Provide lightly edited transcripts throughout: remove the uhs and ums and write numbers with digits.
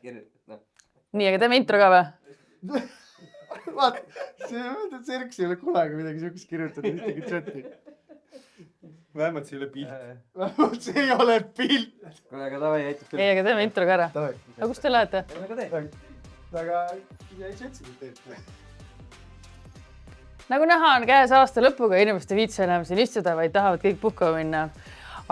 Nii, aga teeme intro ka või? Vaat, Serks ei ole kunagi midagi sellist kirjutanud ühtegi chati. Vähemalt see ei ole pilt. Vähemalt see ei ole pilt. Kuule, aga davai, aitab küll. Ei, aga teeme intro ka ära. Aga kus te lähete? Aga ei chatsi teete. Nagu näha on käes aasta lõpuga, inimeste viitsi enam siin istuda, vaid tahavad kõik puhkama minna.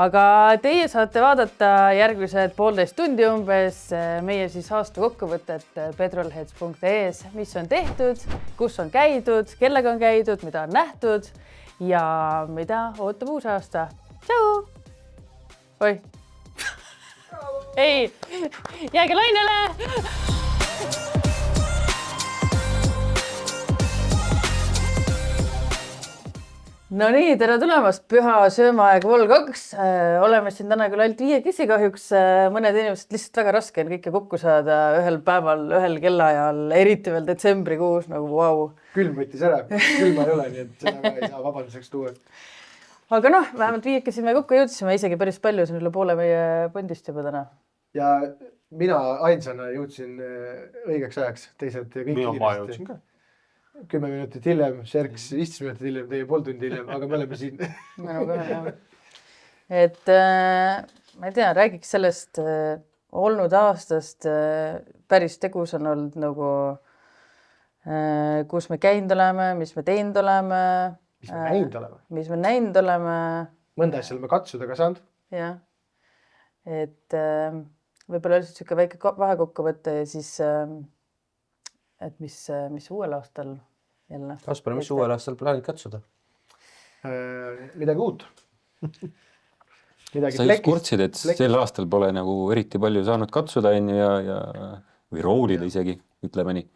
Aga teie saate vaadata järgmised 1,5 tundi umbes meie siis aasta kokkuvõtet petrolheads.es, mis on tehtud, kus on käidud, kellega on käidud, mida on nähtud ja mida ootab uus aasta. Tšau! Oi! Ei! Jääge lainele! No nii, tere tulemast, püha söömaaeg vol 2. Oleme siin täna küll ainult 5 kahjuks. Mõned inimesed lihtsalt väga raske on kõike kokku saada ühel päeval, ühel kellaajal, eriti veel detsembrikuus, nagu vau. Külm võttis ära, külma ei ole, nii et seda ei saa vabanduseks tuua. Aga noh, vähemalt 5 me kokku jõudsime isegi päris palju, see on üle poole meie pondist juba täna. Ja mina ainsana jõudsin õigeks ajaks, teised kõik Ma jõudsin ka. 10 minutit hiljem, Serks 15 minutit hiljem, teie 1,5 tundi hiljem, aga me oleme siin. Et ma ei tea, räägiks sellest olnud aastast. Päris tegus on olnud nagu, kus me käinud oleme, mis me teinud oleme. Mis me näinud oleme. Mõnda asja oleme katsuda ka saanud. Jah. Et võib-olla lihtsalt siuke väike vahekokkuvõte ja siis et mis uuel aastal jälle? Kaspar, mis uuel aastal plaanid katsuda? Midagi uut. Sa just kurtsid, et sel aastal pole nagu eriti palju saanud katsuda või roolida isegi, ütleme nii.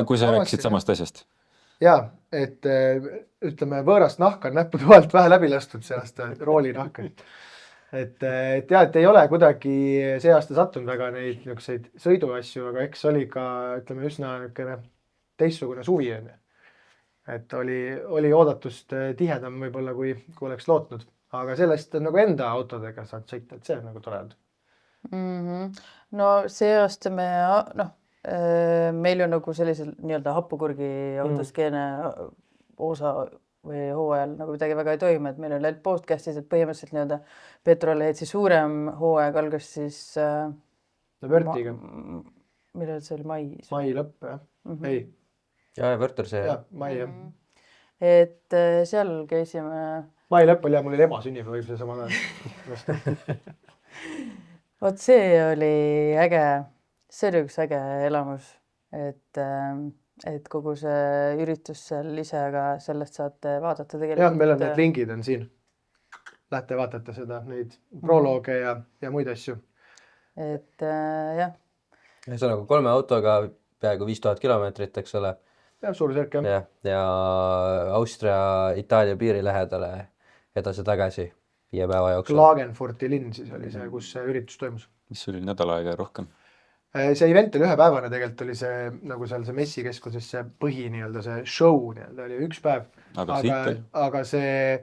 Kui sa rääkisid samast asjast. Jaa, et ütleme võõrast nahka on näppude vahelt vähe läbi lastud see aasta rooli nahka. Et ei ole kuidagi see aasta sattunud väga neid niisuguseid sõiduasju, aga eks oli ka, ütleme, üsna teistsugune suvi. Et oli oodatust tihedam võib-olla, kui oleks lootnud. Aga sellest on nagu enda autodega saanud sõita, et see on nagu tore. No see aasta meil on nagu sellisel nii-öelda happukurgi autoskeene osa või hooajal nagu midagi väga ei toimu, et meil on läinud podcastis, et põhimõtteliselt nii-öelda Petrolheadsi suurem hooaeg algas siis Vörtiga. Millal see oli mais? Mai lõpp, jah? Ei. Ja Vörter see. Jah, mai, jah. Et seal käisime... Mai lõpp oli, mul oli ema sünnipäev võib see samal ajal. Vot see oli äge, see oli üks äge elamus, et kogu see üritus seal ise, aga sellest saate vaadata tegelikult. Jah, meil on need lingid on siin. Lähete vaatate seda, neid prolooge ja muid asju. Et jah. See on nagu 3 autoga peaaegu 5000 kilomeetrit, eks ole. Ja suurusjärk, jah. Ja Austria, Itaalia piiri lähedale edasi-tagasi 5 päeva jooksul. Klagenfurti linn siis oli see, kus see üritus toimus. Mis oli nädal aega rohkem? See event oli 1 päevane tegelikult, oli see nagu seal see messikeskuses see põhi nii-öelda see show nii-öelda oli 1 päev. Aga see,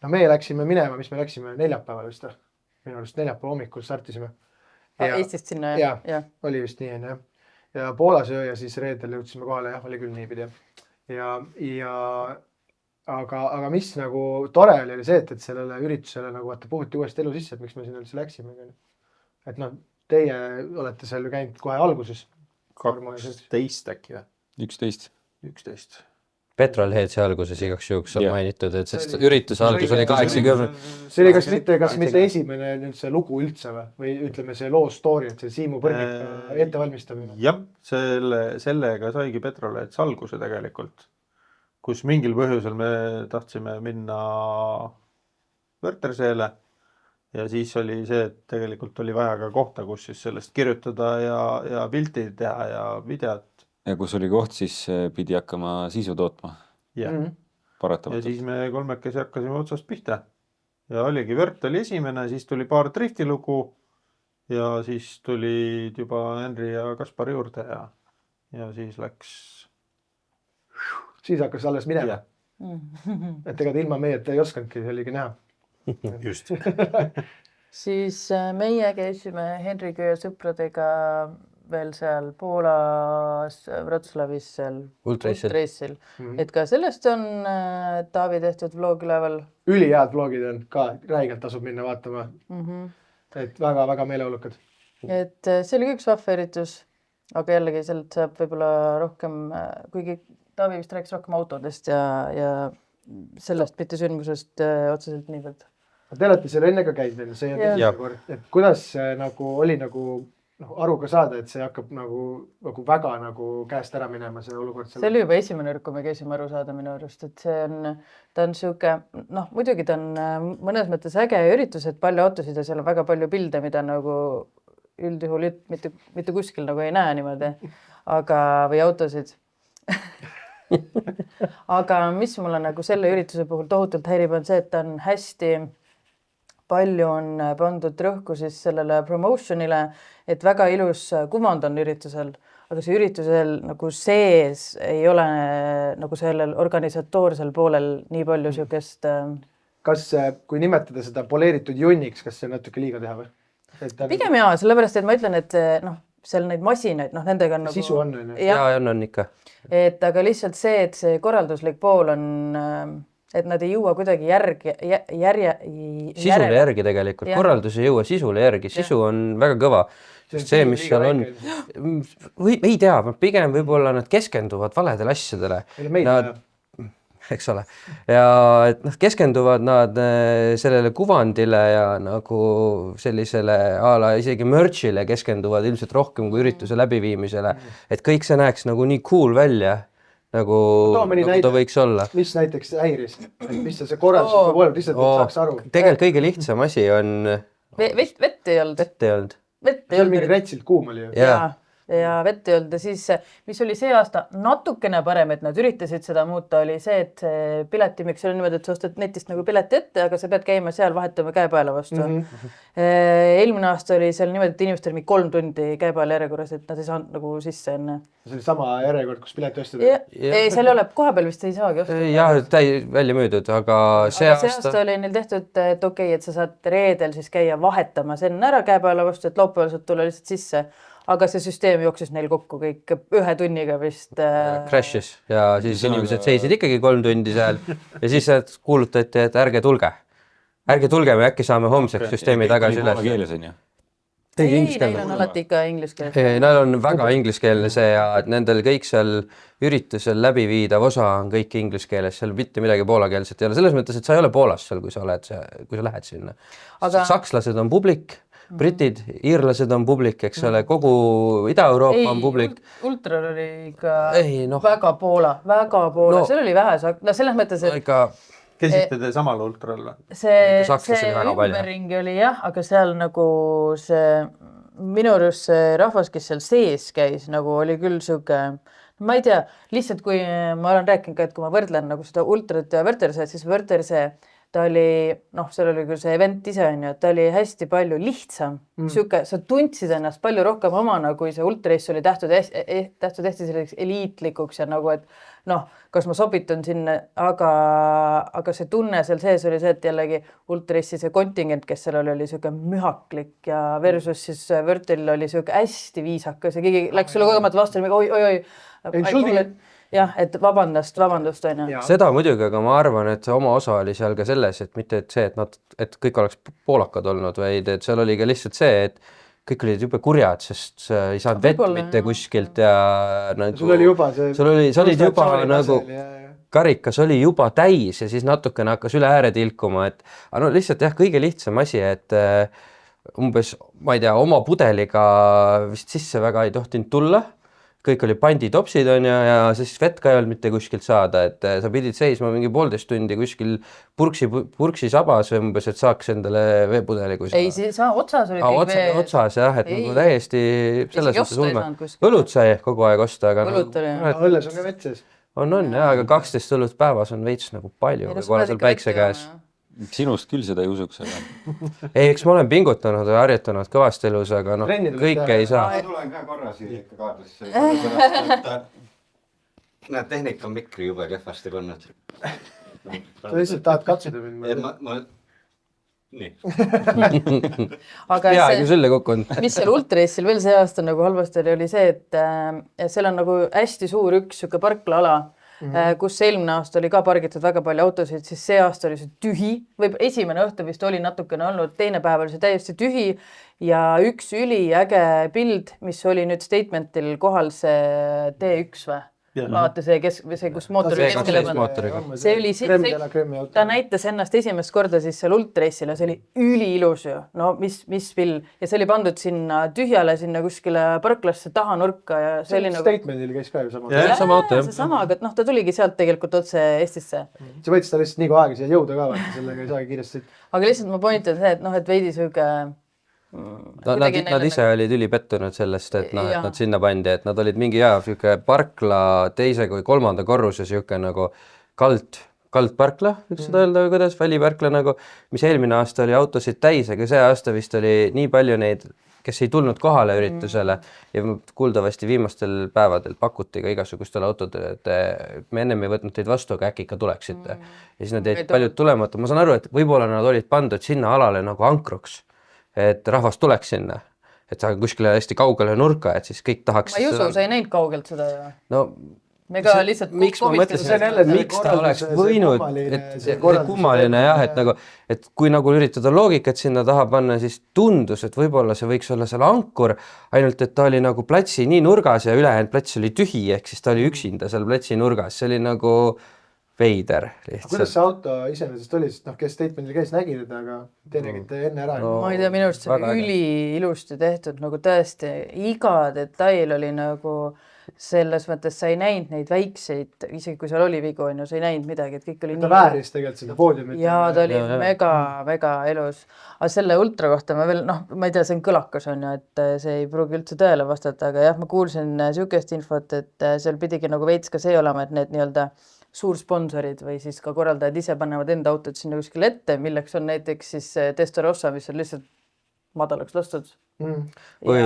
meie läksime minema, mis me läksime neljapäeval vist. Minu arust neljapäeva hommikul startisime. Eestist sinna, jah? Ja, oli vist nii, jah. Ja Poolas ja siis reedel jõudsime kohale, jah, oli küll niipidi. Aga mis nagu tore oli see, et sellele üritusele nagu puhuti uuesti elu sisse, et miks me sinna üldse läksime. Et teie olete seal käinud kohe alguses. 12 äkki või? 11. Petrolheadsi alguses igaks juhuks on mainitud, et sest ürituse algus oli 80. See oli kas mitte esimene see lugu üldse või ütleme see loo story, et see Siimu Põrnika ettevalmistamine? Jah, sellega saigi Petrolheads alguse tegelikult, kus mingil põhjusel me tahtsime minna Vörterseele. Ja siis oli see, et tegelikult oli vaja ka kohta, kus siis sellest kirjutada ja pilti teha ja videot. Ja kus oli koht, siis pidi hakkama sisu tootma. Ja siis me 3 hakkasime otsast pihta. Ja oligi, Vört oli esimene, siis tuli paar driftilugu ja siis tulid juba Henri ja Kaspar juurde ja siis läks... Siis hakkas alles minema. Et ega ilma meieta ei oskanudki, see oligi näha. Just. Siis meie käisime Henriga ja sõpradega veel seal Poolas, Wroclawis seal Ultrace'il. Et ka sellest on Taavi tehtud vlog üleval. Ülihead vlogid on ka, räigelt tasub minna vaatama. Et väga-väga meeleolukad. Et see oli üks vahva üritus, aga jällegi sealt saab võib-olla rohkem, kuigi Taavi vist rääkis rohkem autodest ja sellest mitte sündmusest otseselt niivõrd. Te olete seal enne ka käinud, see on teine kord. Et kuidas nagu oli aru ka saada, et see hakkab nagu väga käest ära minema see olukord? See oli juba esimene kord, kui me käisime aru saada minu arust, et ta on siuke, muidugi ta on mõnes mõttes äge üritus, et palju autosid ja seal on väga palju pilde, mida nagu üldjuhul mitte kuskil nagu ei näe niimoodi, või autosid. Aga mis mulle nagu selle ürituse puhul tohutult häirib on see, et ta on hästi palju on pandud rõhku siis sellele promotionile, et väga ilus kuvand on üritusel, aga see üritusel nagu sees ei ole nagu sellel organisatoorsel poolel nii palju siukest. Kas, kui nimetada seda poleeritud junniks, kas see on natuke liiga teha või? Pigem jaa, sellepärast, et ma ütlen, et seal neid masinaid, nendega on nagu... Sisu on. Jaa, on ikka. Et aga lihtsalt see, et see korralduslik pool on... Et nad ei jõua kuidagi sisule järgi tegelikult, korraldus ei jõua sisule järgi, sisu on väga kõva. Sest see, mis seal on, ei tea, pigem võib-olla nad keskenduvad valedele asjadele. Eks ole. Ja et keskenduvad nad sellele kuvandile ja nagu sellisele isegi merchile keskenduvad ilmselt rohkem kui ürituse läbiviimisele. Et kõik see näeks nagu nii cool välja. Nagu ta võiks olla. Mis näiteks häiris? Mis see korraldus pooleb, lihtsalt saaks aru? Tegelikult kõige lihtsam asi on... Vett ei olnud. See on mingi rätsilt kuum oli ju. Ja vett ei olnud ja siis, mis oli see aasta natukene parem, et nad üritasid seda muuta, oli see, et piletimik oli niimoodi, et sa ostad netist nagu pileti ette, aga sa pead käima seal vahetama käepaela vastu. Eelmine aasta oli seal niimoodi, et inimestel oli 3 tundi käepaela järjekorras, et nad ei saanud nagu sisse enne. See oli sama järjekord, kus pileti ostada? Ei, seal ei ole, koha peal vist ei saagi ostada. Jah, välja müüdud, aga see aasta oli neil tehtud, et okei, et sa saad reedel siis käia vahetama sen ära käepaela vastu, et laupäeval saad tulla lihtsalt sisse. Aga see süsteem jooksis neil kokku kõik 1 tunniga vist. Crashis ja siis inimesed seisid ikkagi 3 tundi seal ja siis kuulutati, et ärge tulge. Ärge tulge, me äkki saame homseks süsteemi tagasi üles. Keeles on ju? Ei, neil on alati ikka ingliskeelne. Neil on väga ingliskeelne see ja et nendel kõik seal üritusel läbiviidav osa on kõik ingliskeeles, seal mitte midagi poolakeelset ei ole. Selles mõttes, et sa ei ole Poolas seal, kui sa lähed sinna. Sakslased on publik. Britid, iirlased on publik, eks ole, kogu Ida-Euroopa on publik. Ultral oli ikka väga Poola, seal oli vähe, selles mõttes, et... Käisite te samal Ultral või? See ümberringi oli jah, aga seal nagu see, minu arust see rahvas, kes seal sees käis, nagu oli küll siuke, ma ei tea, lihtsalt kui ma olen rääkinud ka, et kui ma võrdlen nagu seda Ultrat ja Wörthersee, siis Wörthersee ta oli, seal oli küll see event ise on ju, et ta oli hästi palju lihtsam. Siuke, sa tundsid ennast palju rohkem omana, kui see Ultrace oli tähtud hästi selliseks eliitlikuks ja nagu, et kas ma sobitun sinna, aga see tunne seal sees oli see, et jällegi Ultrace'i see kontingent, kes seal oli siuke mühaklik ja versus siis Wörthil oli siuke hästi viisakas ja keegi läks sulle kogemata vastu, oi. Jah, et vabandust on ju. Seda muidugi, aga ma arvan, et oma osa oli seal ka selles, et mitte et see, et kõik oleks poolakad olnud, vaid et seal oli ka lihtsalt see, et kõik olid jube kurjad, sest ei saanud vett mitte kuskilt ja nagu... Sul oli juba see... Sa olid juba nagu... Karikas oli juba täis ja siis natukene hakkas üle ääre tilkuma, et lihtsalt jah, kõige lihtsam asi, et umbes, ma ei tea, oma pudeliga vist sisse väga ei tohtinud tulla. Kõik oli panditopsid on ja siis vett ka ei olnud mitte kuskilt saada, et sa pidid seisma mingi 1,5 tundi kuskil purksi sabas umbes, et saaks endale veepudeli. Ei, sa otsas oli kõik vee. Otsas jah, et nagu täiesti selles mõttes ulme. Õlut sai kogu aeg osta. Õlut oli. Õlles on ka vett sees. On jah, aga 12 õlut päevas on veits nagu palju, kui pole seal päikse käes. Sinust küll seda ei usuks, aga... Ei, eks ma olen pingutanud ja harjutanud kõvast elus, aga kõike ei saa. Ma tulen ka korra siia ikka kaardesse. Näed, tehnika on mikri jube kehvasti pannud. Sa lihtsalt tahad katsuda mind. nii. Aga peaaegu sülle kukkunud. mis seal ultrareissil veel see aasta nagu halvasti oli see, et seal on nagu hästi suur üks sihuke parklaala, kus eelmine aasta oli ka pargitud väga palju autosid, siis see aasta oli see tühi. Või esimene õhtu vist oli natukene olnud, teine päev oli see täiesti tühi ja üks üliäge pild, mis oli nüüd statementil kohal see T1 või? Vaata see, kus mootori keskele pannud. See oli, ta näitas ennast esimest korda siis seal ultrareissil ja see oli üliilus ju. No mis pill. Ja see oli pandud sinna tühjale, sinna kuskile parklasse taha nurka ja see oli nagu... Statementil käis ka ju sama. Sama auto, jah. See sama, aga ta tuligi sealt tegelikult otse Eestisse. See võitis ta lihtsalt nii kui aega siia jõuda ka, vaata, sellega ei saagi kiiresti. Aga lihtsalt ma pointan see, et veidi süge... Nad ise olid ülipettunud sellest, et nad sinna pandi, et nad olid mingi parkla teise kui kolmanda korruse siuke nagu kaldparkla, võiks seda öelda või kuidas, väliparkla nagu, mis eelmine aasta oli autosid täis, aga see aasta vist oli nii palju neid, kes ei tulnud kohale üritusele ja kuuldavasti viimastel päevadel pakuti ka igasugustel autodel, et me ennem ei võtnud teid vastu, aga äkki ikka tuleksite. Ja siis nad jäid paljud tulemata. Ma saan aru, et võib-olla nad olid pandud sinna alale nagu ankruks, et rahvas tuleks sinna, et sa kuskile hästi kaugele nurka, et siis kõik tahaks... Ma ei usu, sa ei näinud kaugelt seda ju. No, miks ma mõtlesin, miks ta oleks võinud, et kummaline jah, et kui nagu üritada loogikat sinna taha panna, siis tundus, et võib-olla see võiks olla seal ankur, ainult et ta oli nagu platsi nii nurgas ja ülejäänud plats oli tühi, ehk siis ta oli üksinda seal platsi nurgas, see oli nagu veider lihtsalt. Kuidas see auto iseenesest oli, sest kes statementil käis nägi teda, aga te nägite enne ära. Ma ei tea, minu arust see oli üliilusti tehtud, nagu tõesti iga detail oli nagu selles mõttes, sa ei näinud neid väikseid, isegi kui seal oli vigu, sa ei näinud midagi, et kõik oli ta vääris tegelikult seda poodiumit. Ja ta oli mega elus. Aga selle ultra kohta ma veel, ma ei tea, see on kõlakas on ju, et see ei pruugi üldse tõele vastata, aga jah, ma kuulsin sihukest infot, et seal pidigi nagu veits ka see olema, et need nii-öelda suursponsorid või siis ka korraldajad ise panevad enda autod sinna kuskil ette, milleks on näiteks siis Testarossa, mis on lihtsalt madalaks lastud. Või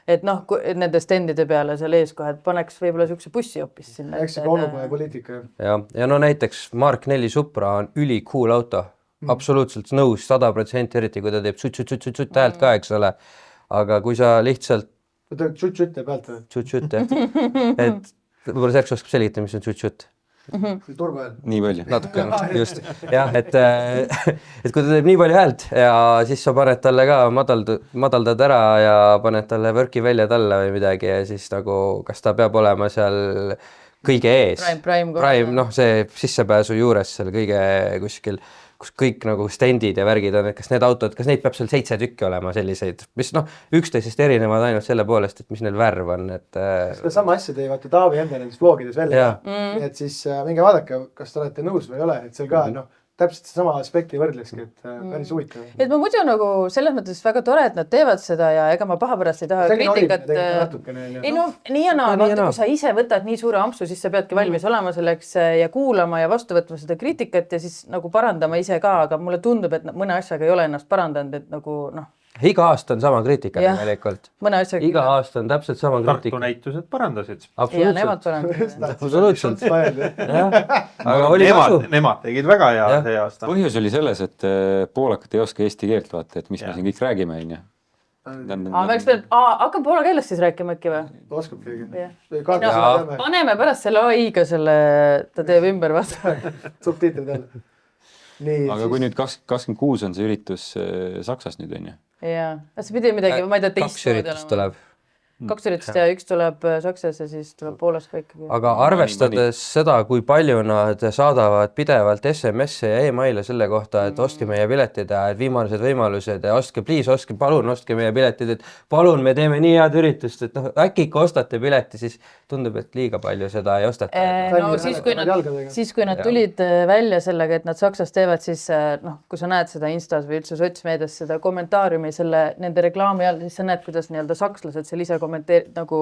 et nende stendide peale seal ees kohe, et paneks võib-olla sihukese bussi hoopis sinna. Eks see olupoja poliitika. Ja no näiteks Mark 4 Supra on ülikool auto. Absoluutselt nõus 100%, eriti kui ta teeb tšut-tšut häält ka, eks ole. Aga kui sa lihtsalt... Ta teeb tšut-tšut pealt või? Tšut-tšut, jah. Et võib-olla Serks oskab selgitada, mis on tšut-tšut. Turvahääl. Nii palju. Natukene, just. Jah, et kui ta teeb nii palju häält ja siis sa paned talle ka, madaldad ära ja paned talle võrki välja talle või midagi ja siis nagu, kas ta peab olema seal kõige ees. Prime, see sissepääsu juures seal kõige kuskil, kus kõik nagu stendid ja värgid on, et kas need autod, kas neid peab seal 7 tükki olema selliseid, mis üksteisest erinevad ainult selle poolest, et mis neil värv on, et... Seda sama asja teie vaata Taavi enda nendes vlogides välja, et siis minge vaadake, kas te olete nõus või ei ole, et seal ka täpselt sama aspekti võrdleski, et päris huvitav. Et ma muidu nagu selles mõttes väga tore, et nad teevad seda ja ega ma pahapärast ei taha kriitikat. Ei nii ja naa, kui sa ise võtad nii suure ampsu, siis sa peadki valmis olema selleks ja kuulama ja vastu võtma seda kriitikat ja siis nagu parandama ise ka, aga mulle tundub, et mõne asjaga ei ole ennast parandanud, et nagu Iga aasta on sama kriitika tegelikult. Iga aasta on täpselt sama kriitika. Tartu näitused parandasid. Absoluutselt. Aga oli kasu. Nemad tegid väga hea see aasta. Põhjus oli selles, et poolakad ei oska eesti keelt vaata, et mis me siin kõik räägime. Hakkab poola keelest siis rääkima äkki või? Oskab keegi. Paneme pärast selle AI-ga selle, ta teeb ümber vastu. Subtiitrid jälle. Aga kui nüüd 26 on see üritus Saksas nüüd on ju? Jaa, see pidi midagi, ma ei tea, teist üritust tuleb. 2 üritust ja 1 tuleb Saksas ja siis tuleb Poolas ka ikkagi. Aga arvestades seda, kui palju nad saadavad pidevalt SMS-e ja e-maile selle kohta, et ostke meie piletid ja viimased võimalused ja ostke meie piletid, et palun, me teeme nii head üritust, et äkki ikka ostate pileti, siis tundub, et liiga palju seda ei ostata. Siis kui nad tulid välja sellega, et nad Saksas teevad, siis kui sa näed seda Instas või üldse sotsmeedias seda kommentaariumi nende reklaami all, siis sa näed, kuidas nii-öelda sakslased seal ise nagu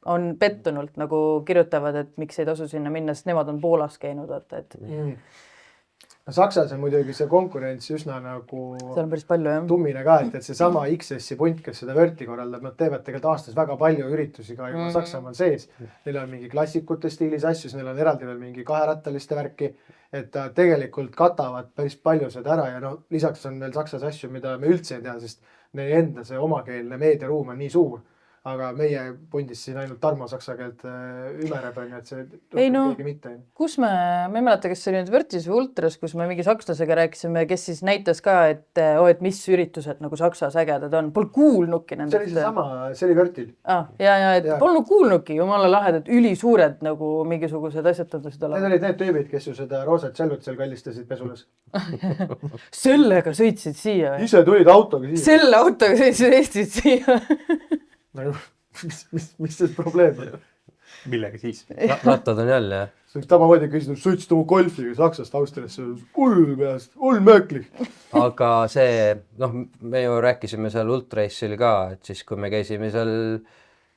on pettunult nagu kirjutavad, et miks ei tasu sinna minna, sest nemad on Poolas käinud. Saksas on muidugi see konkurents üsna nagu seal on päris palju, jah. tummine ka, et seesama XS-i punt, kes seda Verti korraldab, nad teevad tegelikult aastas väga palju üritusi ka juba Saksamaal sees. Neil on mingi klassikute stiilis asju, siis neil on eraldi veel mingi kaherattaliste värki, et tegelikult katavad päris palju seda ära ja no lisaks on neil Saksas asju, mida me üldse ei tea, sest neil enda see omakeelne meediaruum on nii suur. Aga meie pundis siin ainult Tarmo saksa keelt ümereb, et see keegi mitte. Kus ma ei mäleta, kes see oli nüüd Vertis või Ultras, kus me mingi sakslasega rääkisime, kes siis näitas ka, et mis üritused nagu Saksas ägedad on. Pole kuulnudki nendest. See oli seesama, see oli Vertil. Et polnud kuulnudki, jumala lahedad, ülisuured nagu mingisugused asjatadusid olema. Need olid need tüübid, kes ju seda roosat tšellut seal kallistasid pesulas. Sellega sõitsid siia. Ise tulid autoga siia. Selle autoga sõitsid Eestit siia. Mis see probleem on? Millega siis? Rattad on jälle, jah. See tamamoodi küsinud, sõitsid oma golfiga Saksast Austriasse, hull möökli. Aga see, me ju rääkisime seal Ultrace'il ka, et siis kui me käisime seal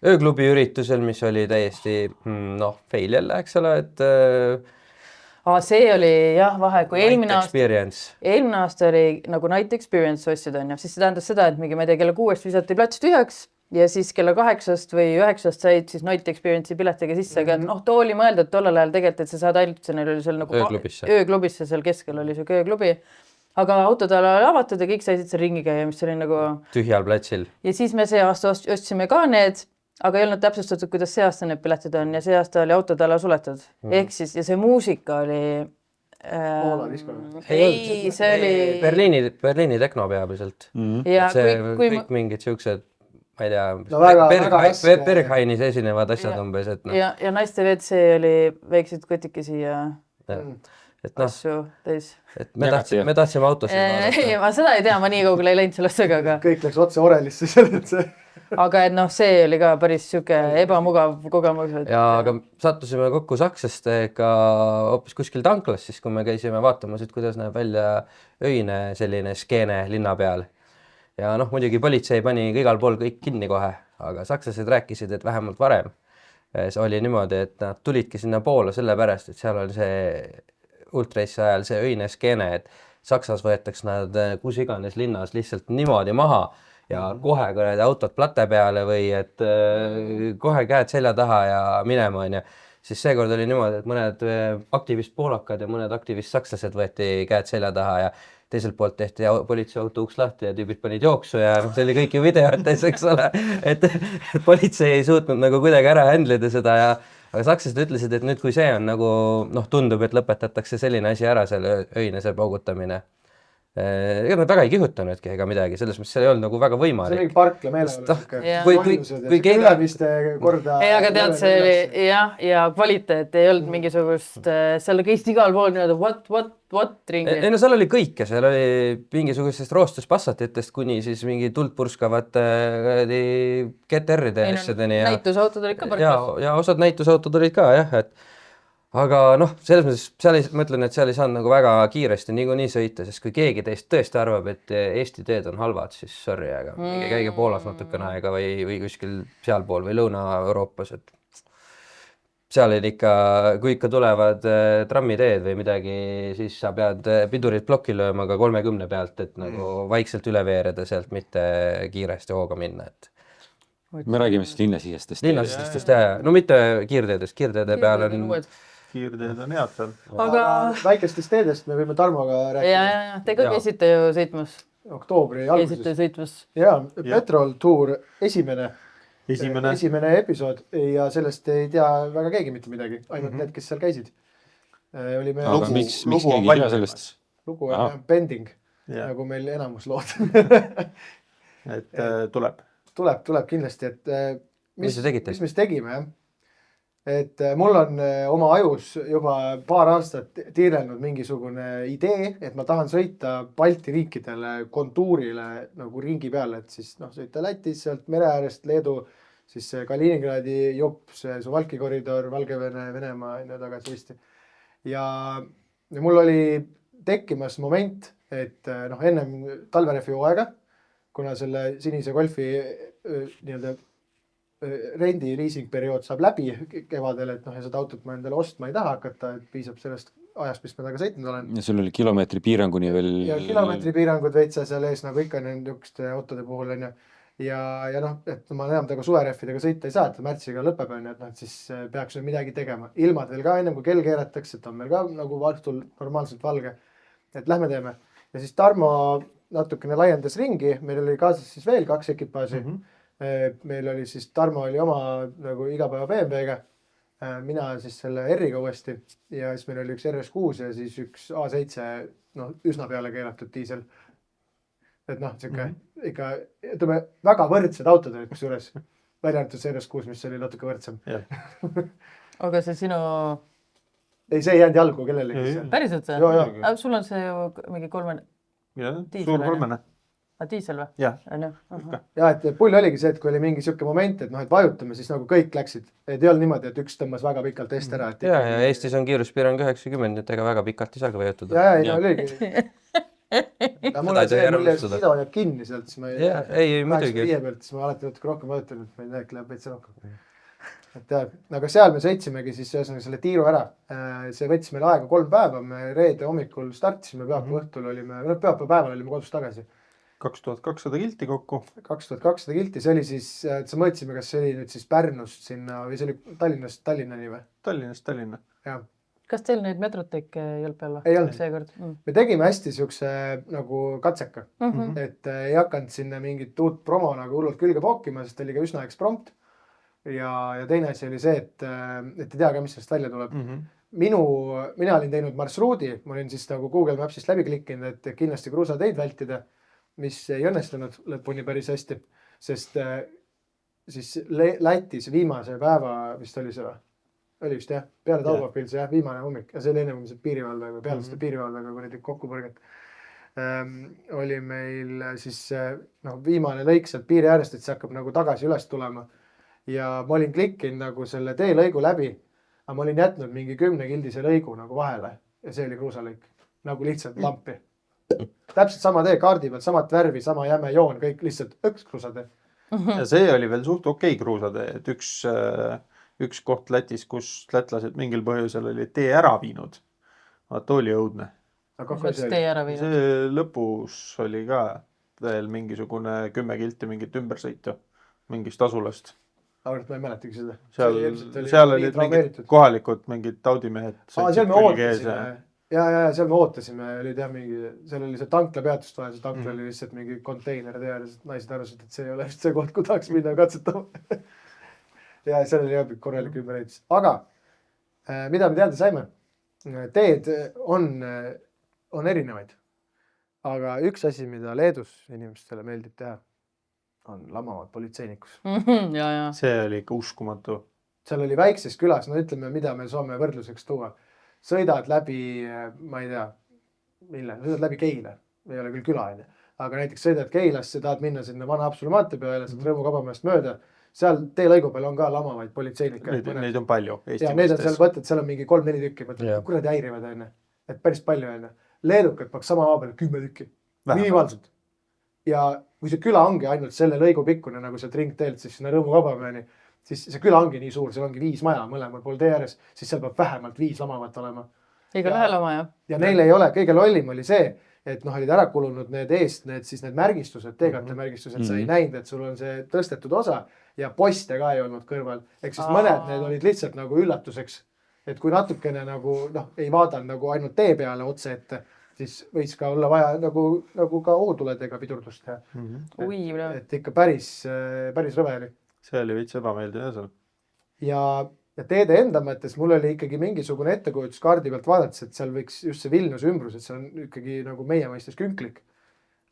ööklubi üritusel, mis oli täiesti, fail jälle, eks ole, et see oli jah vahe, kui eelmine aasta oli nagu Night Experience ossid on ja siis see tähendas seda, et mingi, ma ei tea, kella 6 visati plats tühjaks ja siis kella 8 või 9 said siis Night Experience'i piletiga sisse, aga too oli mõeldud tollel ajal tegelikult, et sa saad ainult, neil oli seal nagu ööklubisse, seal keskel oli see ööklubi, aga autod oli avatud ja kõik said seal ringi käia, mis oli nagu tühjal platsil. Ja siis me see aasta ostsime ka need, aga ei olnud täpsustatud, kuidas see aasta need piletid on ja see aasta oli autotala suletud. Ehk siis, ja see muusika oli ei, see oli Berliini tehno peamiselt. Ja kõik mingid siuksed, ma ei tea, Berghainis esinevad asjad umbes. Ja naiste WC oli väikseid kotikesi ja asju täis. Me tahtsime autosid. Ma seda ei tea, ma nii kaugele ei läinud sellest aga. Kõik läks otse Orelisse sellelt see. Aga et see oli ka päris siuke ebamugav kogemus. Ja aga sattusime kokku sakslastega hoopis kuskil tanklas, siis kui me käisime vaatamas, et kuidas näeb välja öine selline skeene linna peal. Ja muidugi politsei pani igal pool kõik kinni kohe, aga sakslased rääkisid, et vähemalt varem see oli niimoodi, et nad tulidki sinna Poola sellepärast, et seal on see Ultrace'i ajal see öine skeene, et Saksas võetaks nad kus iganes linnas lihtsalt niimoodi maha ja kohe kui autod plate peale või et kohe käed selja taha ja minema on ja siis seekord oli niimoodi, et mõned aktivist poolakad ja mõned aktivist sakslased võeti käed selja taha ja teiselt poolt tehti politseiauto uks lahti ja tüübid panid jooksu ja see oli kõik ju videotes, eks ole, et politsei ei suutnud nagu kuidagi ära handlida seda ja aga sakslased ütlesid, et nüüd kui see on nagu tundub, et lõpetatakse selline asi ära, selle öine see paugutamine. Ega nad väga ei kihutanudki ega midagi, selles mõttes see ei olnud nagu väga võimalik. See oli parkla meeleolud. Kui ülemiste korda... Ei, aga tead, see oli ja kvaliteet ei olnud mingisugust, seal käisti igal pool niimoodi what ringi. Ei seal oli kõike, seal oli mingisugustest roostuspassatitest kuni siis mingi tuld purskavate GTR-ide asjadeni. Näitusautod olid ka parklas. Ja osad näitusautod olid ka, jah, et aga selles mõttes ma ütlen, et seal ei saanud nagu väga kiiresti niikuinii sõita, sest kui keegi teist tõesti arvab, et Eesti teed on halvad, siis sorry, aga käige Poolas natukene aega või kuskil sealpool või Lõuna-Euroopas, et seal on ikka, kui ikka tulevad trammiteed või midagi, siis sa pead pidurid plokki lööma ka 30 pealt, et nagu vaikselt üle veereda sealt, mitte kiiresti hooga minna, et me räägime siis linnasisestest. Linnasisestest, no mitte kiirteedest, kiirteede peal on kiirteed on head seal. Aga väikestest teedest me võime Tarmoga rääkida. Ja, te ka käisite ju sõitmas. Oktoobri alguses. Käisite sõitmas. Ja, Petrol Tour esimene episood ja sellest ei tea väga keegi mitte midagi, ainult need, kes seal käisid. Aga miks keegi ei tea sellest? Lugu on pending, nagu meil enamus lood. Et tuleb. Tuleb kindlasti, et mis me tegime, jah? Et mul on oma ajus juba paar aastat tiirelnud mingisugune idee, et ma tahan sõita Balti riikidele kontuurile nagu ringi peale, et siis sõita Lätis, sealt mere äärest Leedu, siis Kaliningradi jupp, see Suwalki koridor, Valgevene, Venemaa ja tagasi Eesti. Ja mul oli tekkimas moment, et ennem talverefi hooaega, kuna selle sinise golfi nii-öelda rendi leasing periood saab läbi kevadel, et ja seda autot ma endale ostma ei taha hakata, et piisab sellest ajast, mis ma taga sõitnud olen. Ja sul oli kilomeetri piiranguni veel. Ja kilomeetri piirangud veitsa seal ees, nagu ikka niisuguste autode puhul on ju. Ja noh, et ma enam taga suverehvidega sõita ei saa, et märtsiga lõpeb on ju, et noh, et siis peaks midagi tegema. Ilmad veel ka ennem, kui kell keeratakse, et on meil ka nagu õhtul normaalselt valge. Et lähme teeme. Ja siis Tarmo natukene laiendas ringi, meil oli kaasas siis veel 2 ekipaaži. Meil oli siis, Tarmo oli oma nagu igapäeva BMW-ga, mina siis selle R-iga uuesti ja siis meil oli üks RS6 ja siis üks A7, noh, üsna peale keelatud diisel. Et noh, ikka, ütleme, väga võrdsed autod olid kusjuures, välja arvatud see RS6, mis oli natuke võrdsem. Aga see sinu... Ei, see ei jäänud jalgu kellelegi. Päriselt see? Sul on see ju mingi 3... suur 3. Diisel või? Jah. Ja, et pull oligi see, et kui oli mingi siuke moment, et noh, et vajutame, siis nagu kõik läksid. Et ei olnud niimoodi, et üks tõmbas väga pikalt eest ära. Ja Eestis on kiiruspiirang 90, et ega väga pikalt ei saagi vajutada. Ja, oligi. Ja mul on see, mille video jääb kinni sealt, siis ma ei, muidugi. 85 pealt, siis ma alati natuke rohkem vajutanud, ma ei tea, läheb veits rohkem. Et jah, aga seal me sõitsimegi siis selle tiiru ära. See võttis meil aega 3 päeva, me reede hommikul startisime, pühapäeva õhtul olime, pühapäeva päeval olime kodus tagasi. 2200 kilti kokku. 2200 kilti, see oli siis, sa mõõtsime, kas see oli nüüd siis Pärnust sinna või see oli Tallinnast Tallinnani või? Tallinnast Tallinna. Jah. Kas teil neid metrotekke ei olnud peal või? Ei olnud. Me tegime hästi siukse nagu katseka, et ei hakanud sinna mingit uut promo nagu hullult külge pookima, sest oli ka üsna eksprompt. Ja teine asi oli see, et ei tea ka, mis sellest välja tuleb. Mina olin teinud marsruudi, ma olin siis nagu Google Mapsist läbi klikkinud, et kindlasti kruusateid vältida, mis ei õnnestunud lõpuni päris hästi, sest siis Lätis viimase päeva vist oli see või? Oli vist jah, peale Taubapilsi jah, viimane hommik ja see oli enne see piirivalvega või peale seda piirivalvega, kui neid kokku põrget. Oli meil siis viimane lõik sealt piiri äärest, et see hakkab nagu tagasi üles tulema ja ma olin klikkinud nagu selle teelõigu läbi, aga ma olin jätnud mingi 10-kildise lõigu nagu vahele ja see oli kruusalõik, nagu lihtsalt lampi. Täpselt sama tee kaardi peal, samat värvi, sama jäme joon, kõik lihtsalt üks kruusatee. Ja see oli veel suht okei kruusatee, et üks koht Lätis, kus lätlased mingil põhjusel oli tee ära viinud. Vaata oli õudne. See lõpus oli ka veel mingisugune 10 kilti mingit ümbersõitu mingist asulast. Aga ma ei mäletagi seda. Seal olid mingid kohalikud, mingid taudimehed. Seal me ootasime. Ja seal me ootasime, seal oli see tankla peatust vaja, see tankla oli lihtsalt mingi konteiner tee ääres, naised arvasid, et see ei ole just see koht, kui tahaks minna katsetama. Ja seal oli jah korralik ümbereitus. Aga mida me teada saime? Teed on erinevaid. Aga üks asi, mida Leedus inimestele meeldib teha, on lamavad politseinikus. See oli ikka uskumatu. Seal oli väikses külas, no ütleme, mida me saame võrdluseks tuua. Sõidad läbi, ma ei tea, sõidad läbi Keila, ei ole küll küla, aga näiteks sõidad Keilasse, tahad minna sinna vana Haapsalu maantee peale, saad Rõõmu Kabamäest mööda, seal teelõigu peal on ka lamavaid politseinikke. Neid on palju Eesti ja need on seal, võtad, seal on mingi 3-4 tükki, kuradi häirivad enne, et päris palju enne. Leedukad paks sama maa peale 10 tükki, minimaalselt. Ja kui see küla ongi ainult selle lõigu pikkune, nagu sealt ringteelt, siis sinna Rõõmu Kabamäeni, siis see küla ongi nii suur, seal ongi 5 maja mõlemal pool tee ääres, siis seal peab vähemalt 5 lamavat olema. Iga lähel oma, jah. Ja neil ei ole, kõige lollim oli see, et olid ära kulunud need eest, need märgistused, teekatte-märgistused, sa ei näinud, et sul on see tõstetud osa ja poste ka ei olnud kõrval. Ehk siis mõned need olid lihtsalt nagu üllatuseks, et kui natukene nagu, ei vaadanud nagu ainult tee peale otse ette, siis võis ka olla vaja nagu ka ootuledega pidurdust teha. Et ikka päris rõve oli. See oli veits ebameeldiv jah seal. Ja teede enda mõttes mul oli ikkagi mingisugune ettekujutus kaardi pealt vaadates, et seal võiks just see Vilniuse ümbrus, et see on ikkagi nagu meie mõistes künklik.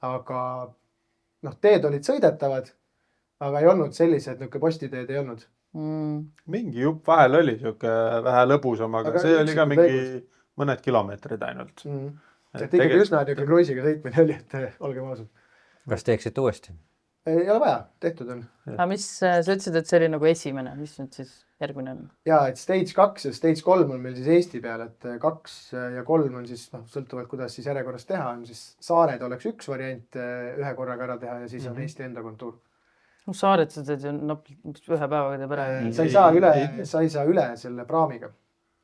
Aga teed olid sõidetavad, aga ei olnud sellised, postiteed ei olnud. Mingi jupp vahel oli siuke vähe lõbusam, aga see oli ka mingi mõned kilomeetrid ainult. Et ikkagi üsna kruisiga sõitmine oli, et olgem ausad. Kas teeksid uuesti? Ei ole vaja, tehtud on. Aga mis sa ütlesid, et see oli nagu esimene, mis nüüd siis järgmine on? Ja, et stage 2 ja stage 3 on meil siis Eesti peal, et 2 ja 3 on siis sõltuvalt, kuidas siis järjekorras teha, on siis saared oleks üks variant ühe korraga ära teha ja siis on Eesti enda kontuur. Saared sa teed ju ühe päevaga teeb ära. Sa ei saa üle selle praamiga.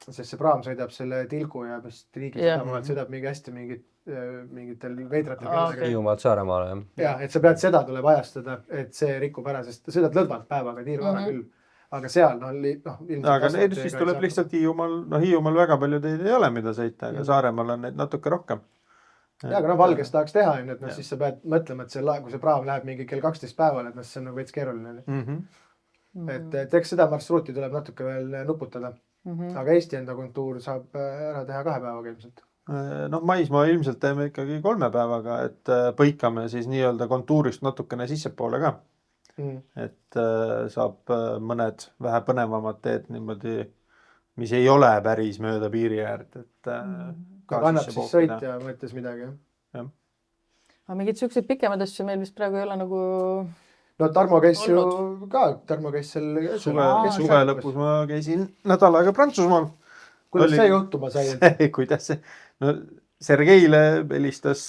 sest see praam sõidab selle tilgu ja vist riigisadama sõidab mingi hästi mingitel veidratel kelladega. Hiiumaalt Saaremaale. Ja, et sa pead seda tuleb ajastada, et see rikub ära, sest sõidad lõdvalt päevaga, tiirvara küll. Aga seal, aga siis tuleb lihtsalt Hiiumaal väga palju teid ei ole, mida sõita, aga Saaremaal on neid natuke rohkem. Ja, aga Valges tahaks teha, et siis sa pead mõtlema, et kui see praam läheb mingi kell 12 päeval, et see on nagu veits keeruline. Et eks seda marsruuti tuleb natuke veel nuputada. Aga Eesti enda kontuur saab ära teha 2 päevaga ilmselt. Maismaa ilmselt teeme ikkagi 3 päevaga, et põikame siis nii-öelda kontuurist natukene sissepoole ka. Et saab mõned vähe põnevamad teed niimoodi, mis ei ole päris mööda piiri äärt. Annab siis sõitja mõttes midagi. Aga mingid sellised pikemad asju meil vist praegu ei ole nagu... Tarmo käis ju ka, Tarmo käis seal... Suve lõpus ma käisin nädal aega Prantsusmaal. Kuidas see juhtuma sai? Kuidas see? Sergeile helistas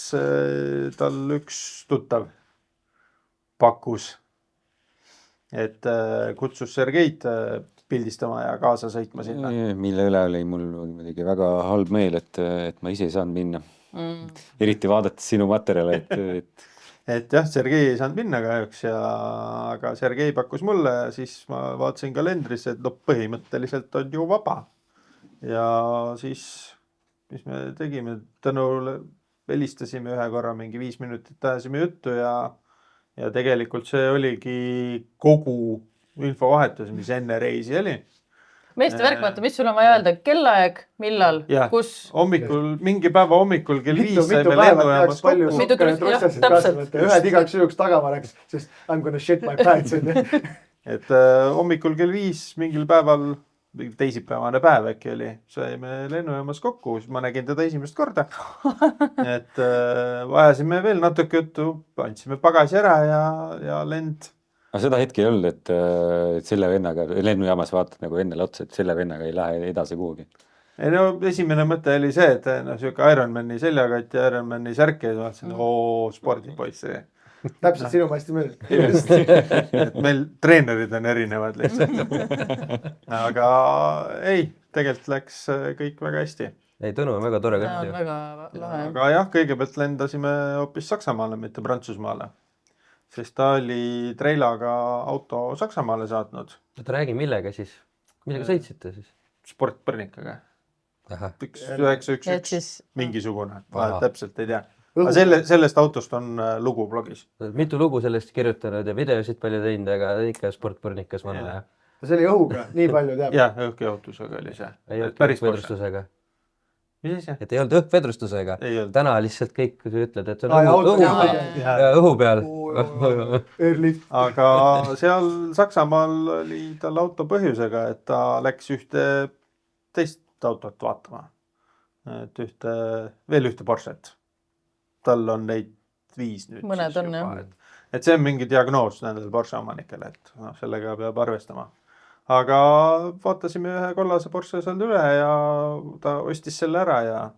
tal üks tuttav pakkus. Et kutsus Sergeit pildistama ja kaasa sõitma sinna. Mille üle oli mul muidugi väga halb meel, et ma ise ei saanud minna. Eriti vaadates sinu materjale. Et jah, Sergei ei saanud minna kahjuks, aga Sergei pakkus mulle ja siis ma vaatasin kalendrisse, et põhimõtteliselt on ju vaba. Ja siis, mis me tegime, Tõnule helistasime ühe korra, mingi 5 minutit ajasime juttu ja tegelikult see oligi kogu infovahetus, mis enne reisi oli. Meeste värkmata, mis sul on vaja öelda? Kellaaeg, millal, kus? Mingi päeva hommikul kell 5 saime lennujaamas kokku. Ühed igaks juhuks tagavaraks, sest I'm gonna shit my pants. Et hommikul kell 5 mingil päeval, teisipäevane päev äkki oli, saime lennujaamas kokku, siis ma nägin teda esimest korda. Et vajasime veel natuke juttu, andsime pagasi ära ja lend. Aga seda hetki ei olnud, et selle vennaga lennujaamas vaatad nagu enne otsa, et selle vennaga ei lähe edasi kuhugi. Esimene mõte oli see, et siuke Ironmani seljakott ja Ironmani särk ja vaatasin, spordipoissi. Täpselt sinu ma hästi mõelnud. Et meil treenerid on erinevad lihtsalt. Aga ei, tegelikult läks kõik väga hästi. Ei, Tõnu on väga tore kõht ju. Aga jah, kõigepealt lendasime hoopis Saksamaale, mitte Prantsusmaale. Sest ta oli treilaga auto Saksamaale saatnud. Ta räägi millega siis? Millega sõitsite siis? Sportpõrnikaga. 911, mingisugune. Täpselt ei tea. Sellest autost on lugu blogis. Mitu lugu sellest kirjutanud ja videosid palju teinud, aga ikka sportpõrnikas vanne. See oli õhuga, nii palju teab. Jah, õhkjahutusega oli see. Ei olnud õhkvedrustusega. Mis asja? Et ei olnud õhkvedrustusega. Täna lihtsalt kõik, kui sa ütled, et see on õhu peal. Aga seal Saksamaal oli tal auto põhjusega, et ta läks ühte teist autot vaatama. Veel ühte Porschet. Tal on neid 5 nüüd. Mõned on jah. Et see on mingi diagnoos nendel Porsche omanikele, et sellega peab arvestama. Aga vaatasime ühe kollase Porsche seal üle ja ta ostis selle ära ja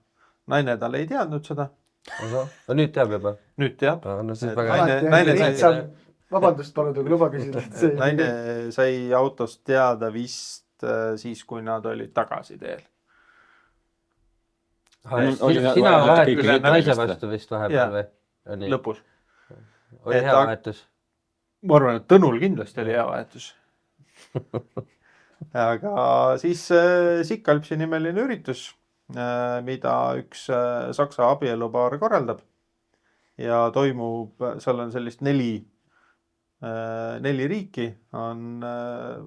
naine tal ei teadnud seda. No nüüd teab juba. Nüüd teab. Vabandust, palun, kui luba küsida. Naine sai autost teada vist siis, kui nad olid tagasi teel. Sina vahetus naise vastu vist vahepeal või? Lõpus. Oli hea vahetus? Ma arvan, et Tõnul kindlasti oli hea vahetus. Aga siis Sikkalpsi nimeline üritus, mida üks Saksa abielupaar korraldab ja toimub, seal on sellist 4 riiki, on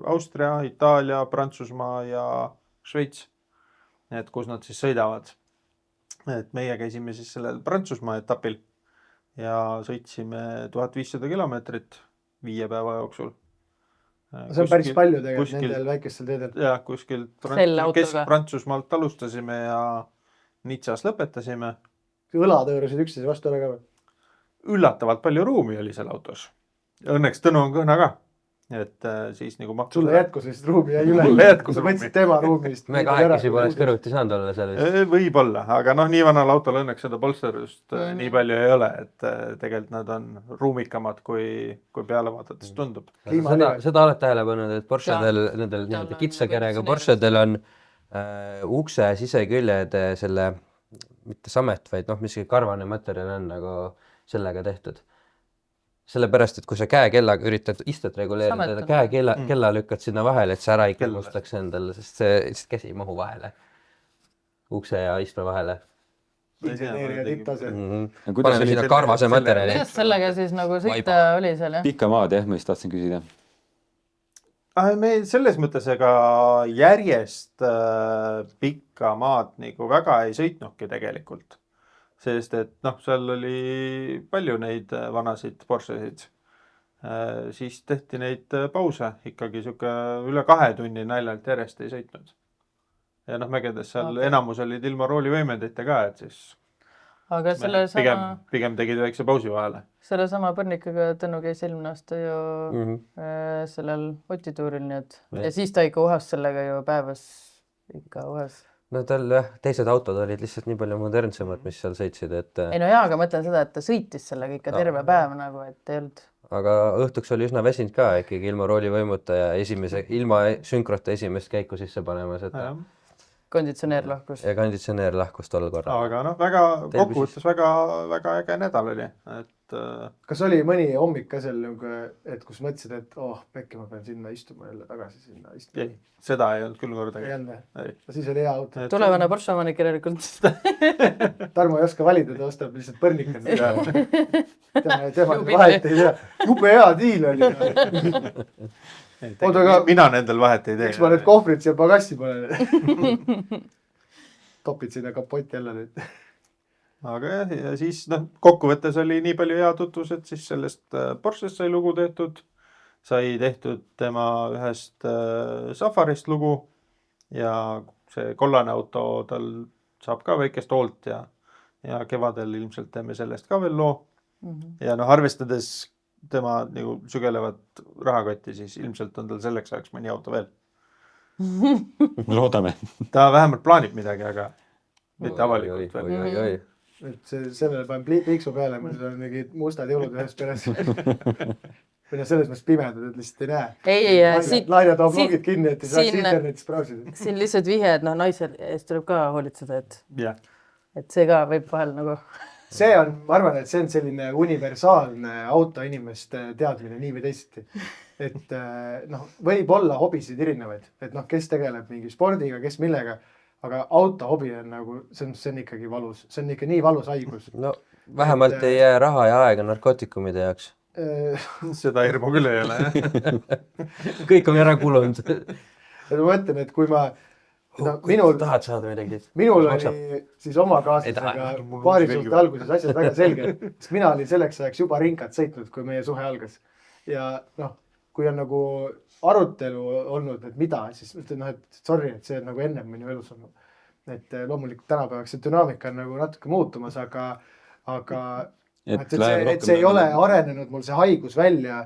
Austria, Itaalia, Prantsusmaa ja Šveits, et kus nad siis sõidavad. Et meie käisime siis sellel Prantsusmaa etapil ja sõitsime 1500 kilomeetrit 5 päeva jooksul. See on päris palju tegelikult nendel väikestel teedel. Ja kuskilt Kesk-Prantsusmaalt alustasime ja Nitsas lõpetasime. Õlad hõõrusid üksteise vastu ära ka või? Üllatavalt palju ruumi oli seal autos. Õnneks Tõnu on kõhna ka. Et siis nagu mahtus... Sulle jätkus sellist ruumi jäi üle. Sa võtsid tema ruumist. Me kahekesi poleks kõrvuti saanud olla seal vist. Võib-olla, aga nii vanal autol õnneks seda polsterust nii palju ei ole, et tegelikult nad on ruumikamad, kui peale vaadates tundub. Seda oled tähele pannud, et Porschedel, nendel kitsakerega Porschedel on ukse siseküljed selle, mitte samet, vaid miski karvane materjal on nagu sellega tehtud. Sellepärast, et kui sa käekellaga üritad istet reguleerida, käekella lükkad sinna vahele, et see ära ei kõmmustaks endale, sest see lihtsalt käsi ei mahu vahele. Ukse ja istme vahele. Inseneeria tipptase. Paneme sinna karvase materjali. Kuidas sellega siis nagu sõita oli seal, jah? Pikka maad, jah, ma just tahtsin küsida. Me selles mõttes ega järjest pikka maad nagu väga ei sõitnudki tegelikult. Sest et seal oli palju neid vanasid Porschesid. Siis tehti neid pause ikkagi üle 2 tunni naljalt järjest ei sõitnud. Ja mägedes seal enamus olid ilma roolivõimendite ka, et siis aga pigem tegid väikse pausi vahele. Selle sama Põrnikaga Tõnu käis eelmine aasta ju sellel otituuril, nii et ja siis ta ikka uhas sellega ju päevas ikka uhas. No tal teised autod olid lihtsalt nii palju modernsemad, mis seal sõitsid, et... Ei no jaa, aga mõtlen seda, et ta sõitis sellega ikka terve päev nagu, et ei olnud. Aga õhtuks oli üsna väsinud ka ikkagi ilma roolivõimuta ja ilma sünkrota esimest käiku sisse panemas, et... Konditsioneer lahkus. Ja konditsioneer lahkus tol korral. Aga kokkuvõttes väga äge nädal oli. Kas oli mõni hommik ka seal, et kus mõtlesid, et pekki ma pean sinna istuma jälle tagasi sinna istuma? Ei, seda ei olnud küll kordagi. Siis oli hea auto. Tulevane Porsche omanik järelikult. Tarmo ei oska valida, ta ostab lihtsalt Põrnikat. Tema vahet ei tea. Jube hea diil oli. Mina nendel vahet ei tee. Eks ma need kohvrid siia pagassi panen. Topid sinna kapott jälle nüüd. Aga jah, ja siis kokkuvõttes oli nii palju hea tutvus, et siis sellest Porschest sai lugu tehtud. Sai tehtud tema ühest Safarist lugu ja see kollane auto tal saab ka väikest hoolt ja kevadel ilmselt teeme sellest ka veel loo. Ja arvestades tema nagu sügelevat rahakotti, siis ilmselt on tal selleks ajaks mõni auto veel. Loodame. Ta vähemalt plaanib midagi, aga mitte avalikult veel. Sellele panen piiksu peale, meil on mingid mustad jõulud ühes peres. Või selles mõttes pimedad, et lihtsalt ei näe. Laine toob logid kinni, et ei saaks internetis brausida. Siin lihtsalt vihje, et naisel eest tuleb ka hoolitseda, et see ka võib vahel nagu... See on, ma arvan, et see on selline universaalne autoinimeste teadmine nii või teisiti. Et võib olla hobisid erinevaid, et kes tegeleb mingi spordiga, kes millega, aga autohobi on nagu, see on ikkagi valus, see on ikka nii valus haigus. No vähemalt ei jää raha ja aega narkootikumide jaoks. Seda hirmu küll ei ole, jah. Kõik on ära kulunud. Ma mõtlen, et kui ma tahad saada midagi? Minul oli siis oma kaaslasega paarisuhte alguses asjad väga selge, sest mina olin selleks ajaks juba ringad sõitnud, kui meie suhe algas. Ja kui on nagu arutelu olnud, et mida, siis ütlen, et sorry, et see on nagu ennem minu elus olnud. Et loomulikult tänapäevaks see dünaamika on nagu natuke muutumas, aga et see ei ole arenenud mul see haigus välja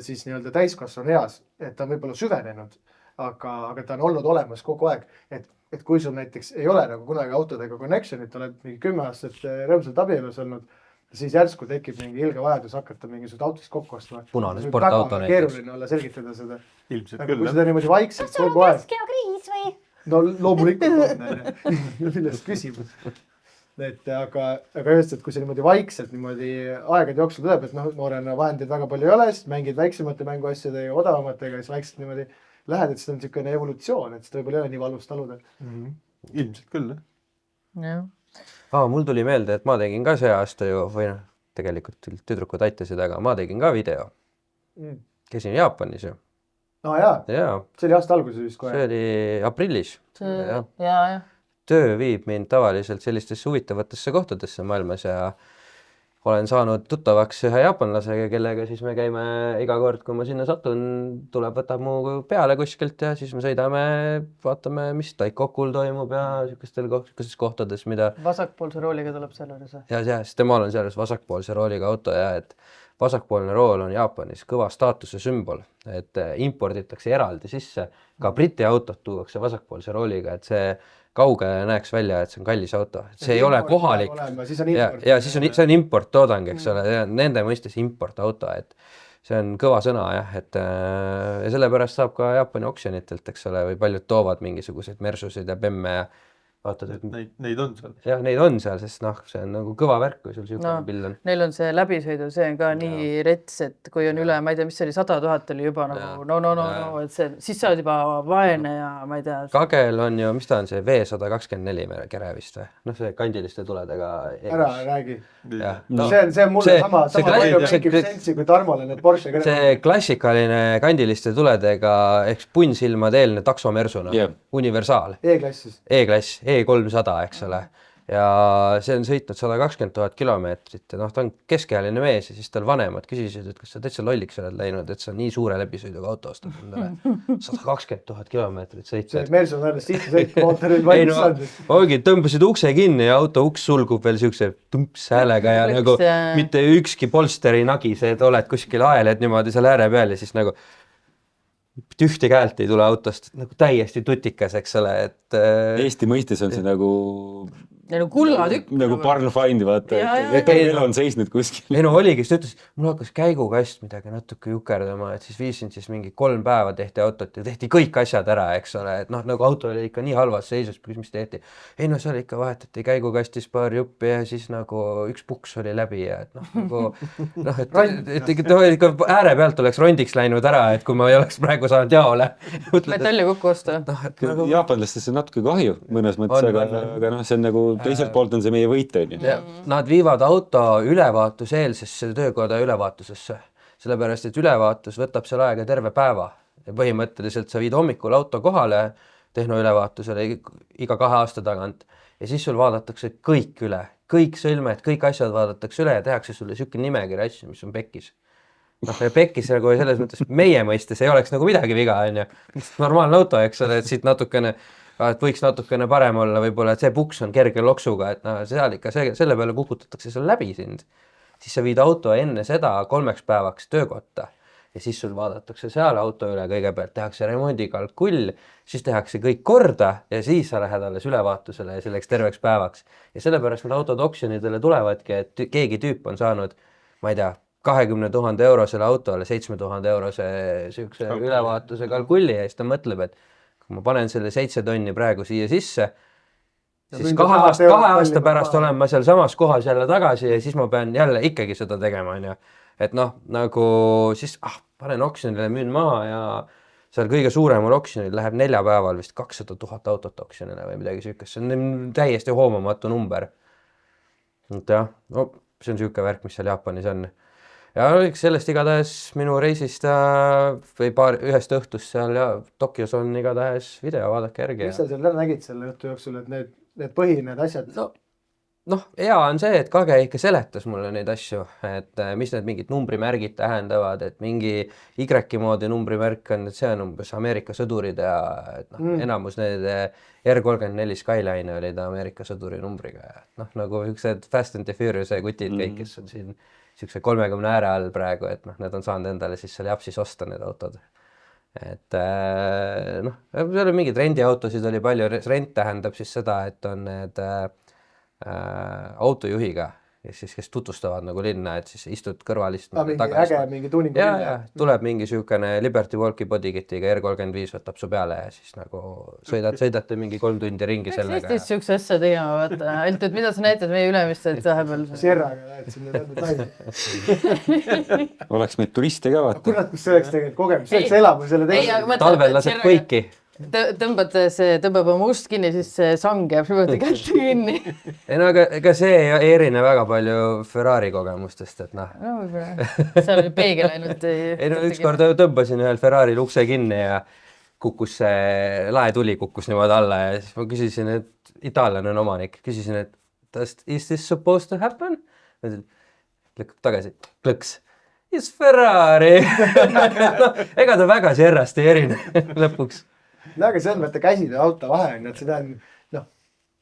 siis nii-öelda täiskasvanu eas, et ta on võib-olla süvenenud. Aga ta on olnud olemas kogu aeg, et kui sul näiteks ei ole nagu kunagi autodega connectionit, oled mingi 10 aastat rõõmsalt abielus olnud, siis järsku tekib mingi ilge vajadus hakata mingisugust autost kokku ostma. Punane sportauto näiteks. Keeruline olla selgitada seda. Ilmselt küll. Kui seda niimoodi vaikselt kogu aeg. Kriis või? No loomulikult on, millest küsimus. Aga just, et kui see niimoodi vaikselt niimoodi aegade jooksul tuleb, et noorena vahendeid väga palju ei ole, siis mängid väiksemate mänguasjadega ja odavamatega, siis vaikselt niimoodi lähed, et see on niisugune evolutsioon, et seda võib-olla ei ole nii valus taluda. Ilmselt küll, jah. Mul tuli meelde, et ma tegin ka see aasta ju, või tegelikult tüdrukud aitasid, aga ma tegin ka video. Käisin Jaapanis ju. No jaa, see oli aasta alguses vist kohe. See oli aprillis. Jaa. Töö viib mind tavaliselt sellistesse huvitavatesse kohtadesse maailmas ja olen saanud tuttavaks ühe jaapanlasega, kellega siis me käime iga kord, kui ma sinna satun, tuleb, võtab mu peale kuskilt ja siis me sõidame, vaatame, mis Daikokul toimub ja niisugustes kohtades, mida... Vasakpoolse rooliga tuleb selle juures. Ja, sest temal on selles vasakpoolse rooliga auto ja et vasakpoolne rool on Jaapanis kõva staatuse sümbol, et imporditakse eraldi sisse, ka Briti autot tuuakse vasakpoolse rooliga, et see kauge näeks välja, et see on kallis auto. See ei ole kohalik. Ja siis see on importtoodang, eks ole, nende mõistes importauto, et see on kõva sõna jah, et ja sellepärast saab ka Jaapani oksjonitelt, eks ole, või paljud toovad mingisuguseid Mersusid ja Bemme ja vaatad, et neid on seal. jah, neid on seal, sest noh, see on nagu kõva värk, kui sul siukene pill on. Neil on see läbisõidu, see on ka nii rets, et kui on üle, ma ei tea, mis see oli, 100 000 oli juba nagu no, et see, siis sa oled juba vaene ja ma ei tea. Kagel on ju, mis ta on see V124 kere vist või? Noh, see kandiliste tuledega. Ära räägi. No, see on mulle sama sensi kui Tarmole need Porsche kere. See klassikaline kandiliste tuledega ehk punnsilmad eelne taksomersuna, universaal. E-klass siis. E-klass, E300, eks ole. Ja see on sõitnud 120 000 kilomeetrit ja noh, ta on keskealine mees ja siis tal vanemad küsisid, et kas sa täitsa lolliks oled läinud, et sa nii suure läbisõiduga auto ostad endale. 120 000 kilomeetrit sõitnud. See Mersu on alles sihti sõit, mootorid valmis saanud. Ongi, tõmbasid ukse kinni ja auto uks sulgub veel siukse tumps häälega ja nagu mitte ükski polsteri nagi, see, et oled kuskil aeled niimoodi seal ääre peal ja siis nagu ühte käelt ei tule autost, nagu täiesti tutikas, eks ole, et Eesti mõistes on see nagu kullatükk. Nagu barn find, vaata, et elu on seisnud kuskil. Ei no oligi, siis ta ütles, mul hakkas käigukast midagi natuke jukerdama, et siis viisin siis mingi 3 päeva tehti autot ja tehti kõik asjad ära, eks ole, et noh, nagu auto oli ikka nii halvas seisus, mis tehti. Ei no seal ikka vahetati käigukastis paar juppi ja siis nagu üks puks oli läbi ja et noh, nagu noh, et ikka ääre pealt oleks rondiks läinud ära, et kui ma ei oleks praegu saanud jaole. Metalli kokku osta. Jaapanlastest on natuke kahju mõnes mõttes, aga noh, see on nagu teiselt poolt on see meie võit, on ju. Nad viivad auto ülevaatuseelsesse töökoda ülevaatusesse, sellepärast, et ülevaatus võtab seal aega terve päeva ja põhimõtteliselt sa viid hommikul auto kohale tehnoülevaatusele iga 2 aasta tagant ja siis sul vaadatakse kõik üle, kõik sõlmed, kõik asjad vaadatakse üle ja tehakse sulle siuke nimekiri asju, mis on pekkis. Noh, pekkis nagu selles mõttes meie mõistes ei oleks nagu midagi viga, on ju. Normaalne auto, eks ole, et siit natukene et võiks natukene parem olla, võib-olla, et see puks on kerge loksuga, et no, seal ikka selle peale kukutatakse seal läbi sind. Siis sa viid auto enne seda 3 päevaks töökotta ja siis sul vaadatakse seal auto üle kõigepealt, tehakse remondikalkull, siis tehakse kõik korda ja siis sa lähed alles ülevaatusele ja selleks terveks päevaks. Ja sellepärast need autod oksjonidele tulevadki, et keegi tüüp on saanud, ma ei tea, 20 000 eurosele autole 7 000 eurose siukse ülevaatuse kalkulli ja siis ta mõtleb, et kui ma panen selle 7 tonni praegu siia sisse, siis 2 aasta pärast olen ma seal samas kohas jälle tagasi ja siis ma pean jälle ikkagi seda tegema, on ju. Et noh, nagu siis panen oksjonile, müün maha ja seal kõige suuremal oksjonil läheb 4 päeval vist 200 000 autot oksjonile või midagi sükest. See on täiesti hoomamatu number. Et jah, no, see on siuke värk, mis seal Jaapanis on. Ja sellest igatahes minu reisist või ühest õhtust seal ja Tokyos on igatahes video, vaadake järgi. Mis sa seal nägid selle õhtu jooksul, et need põhinevad asjad? Noh, hea on see, et Kage ikka seletas mulle neid asju, et mis need mingid numbrimärgid tähendavad, et mingi Y-moodi numbrimärk on, et see on umbes Ameerika sõdurid ja et noh, enamus need R34 Skyline olid Ameerika sõduri numbriga. Noh, nagu üksed Fast and the Furious kutid kõik, kes on siin siukse 30 ääre all praegu, et noh, need on saanud endale siis seal Japsis osta need autod. Et noh, seal oli mingid rendiautosid oli palju, rent tähendab siis seda, et on need autojuhiga, kes tutvustavad nagu linna, et siis istud kõrvalist. Mingi äge, mingi tuuningu linna. Ja, tuleb mingi siukene Liberty Walki bodykitiga R35 võtab su peale ja siis nagu sõidate mingi 3 tundi ringi sellega. Eestis siukse asja tegema, vaata. Ainult, et mida sa näitad meie ülemist, et vahepeal... Sierraga lähed sinna naine. Oleks meid turiste ka vaata. Kurat, kus see oleks tegelikult kogemus, see oleks elamu selle teise. Talvel laseb kõiki. Tõmbab oma ust kinni, siis see sang jääb süvõti kätte kinni. Ei no, aga see ei erine väga palju Ferrari kogemustest, et noh. No võib-olla, seal oli peegel ainult. Ei no ükskord tõmbasin ühel Ferrari ukse kinni ja kukkus see laetuli kukkus niimoodi alla ja siis ma küsisin, et itaallane on omanik, küsisin, et is this supposed to happen? Lükkab tagasi, klõks. It's Ferrari. No, ega ta väga Sierrast ei erine lõpuks. No aga see on vaata käside auto vahe, et seda on, noh,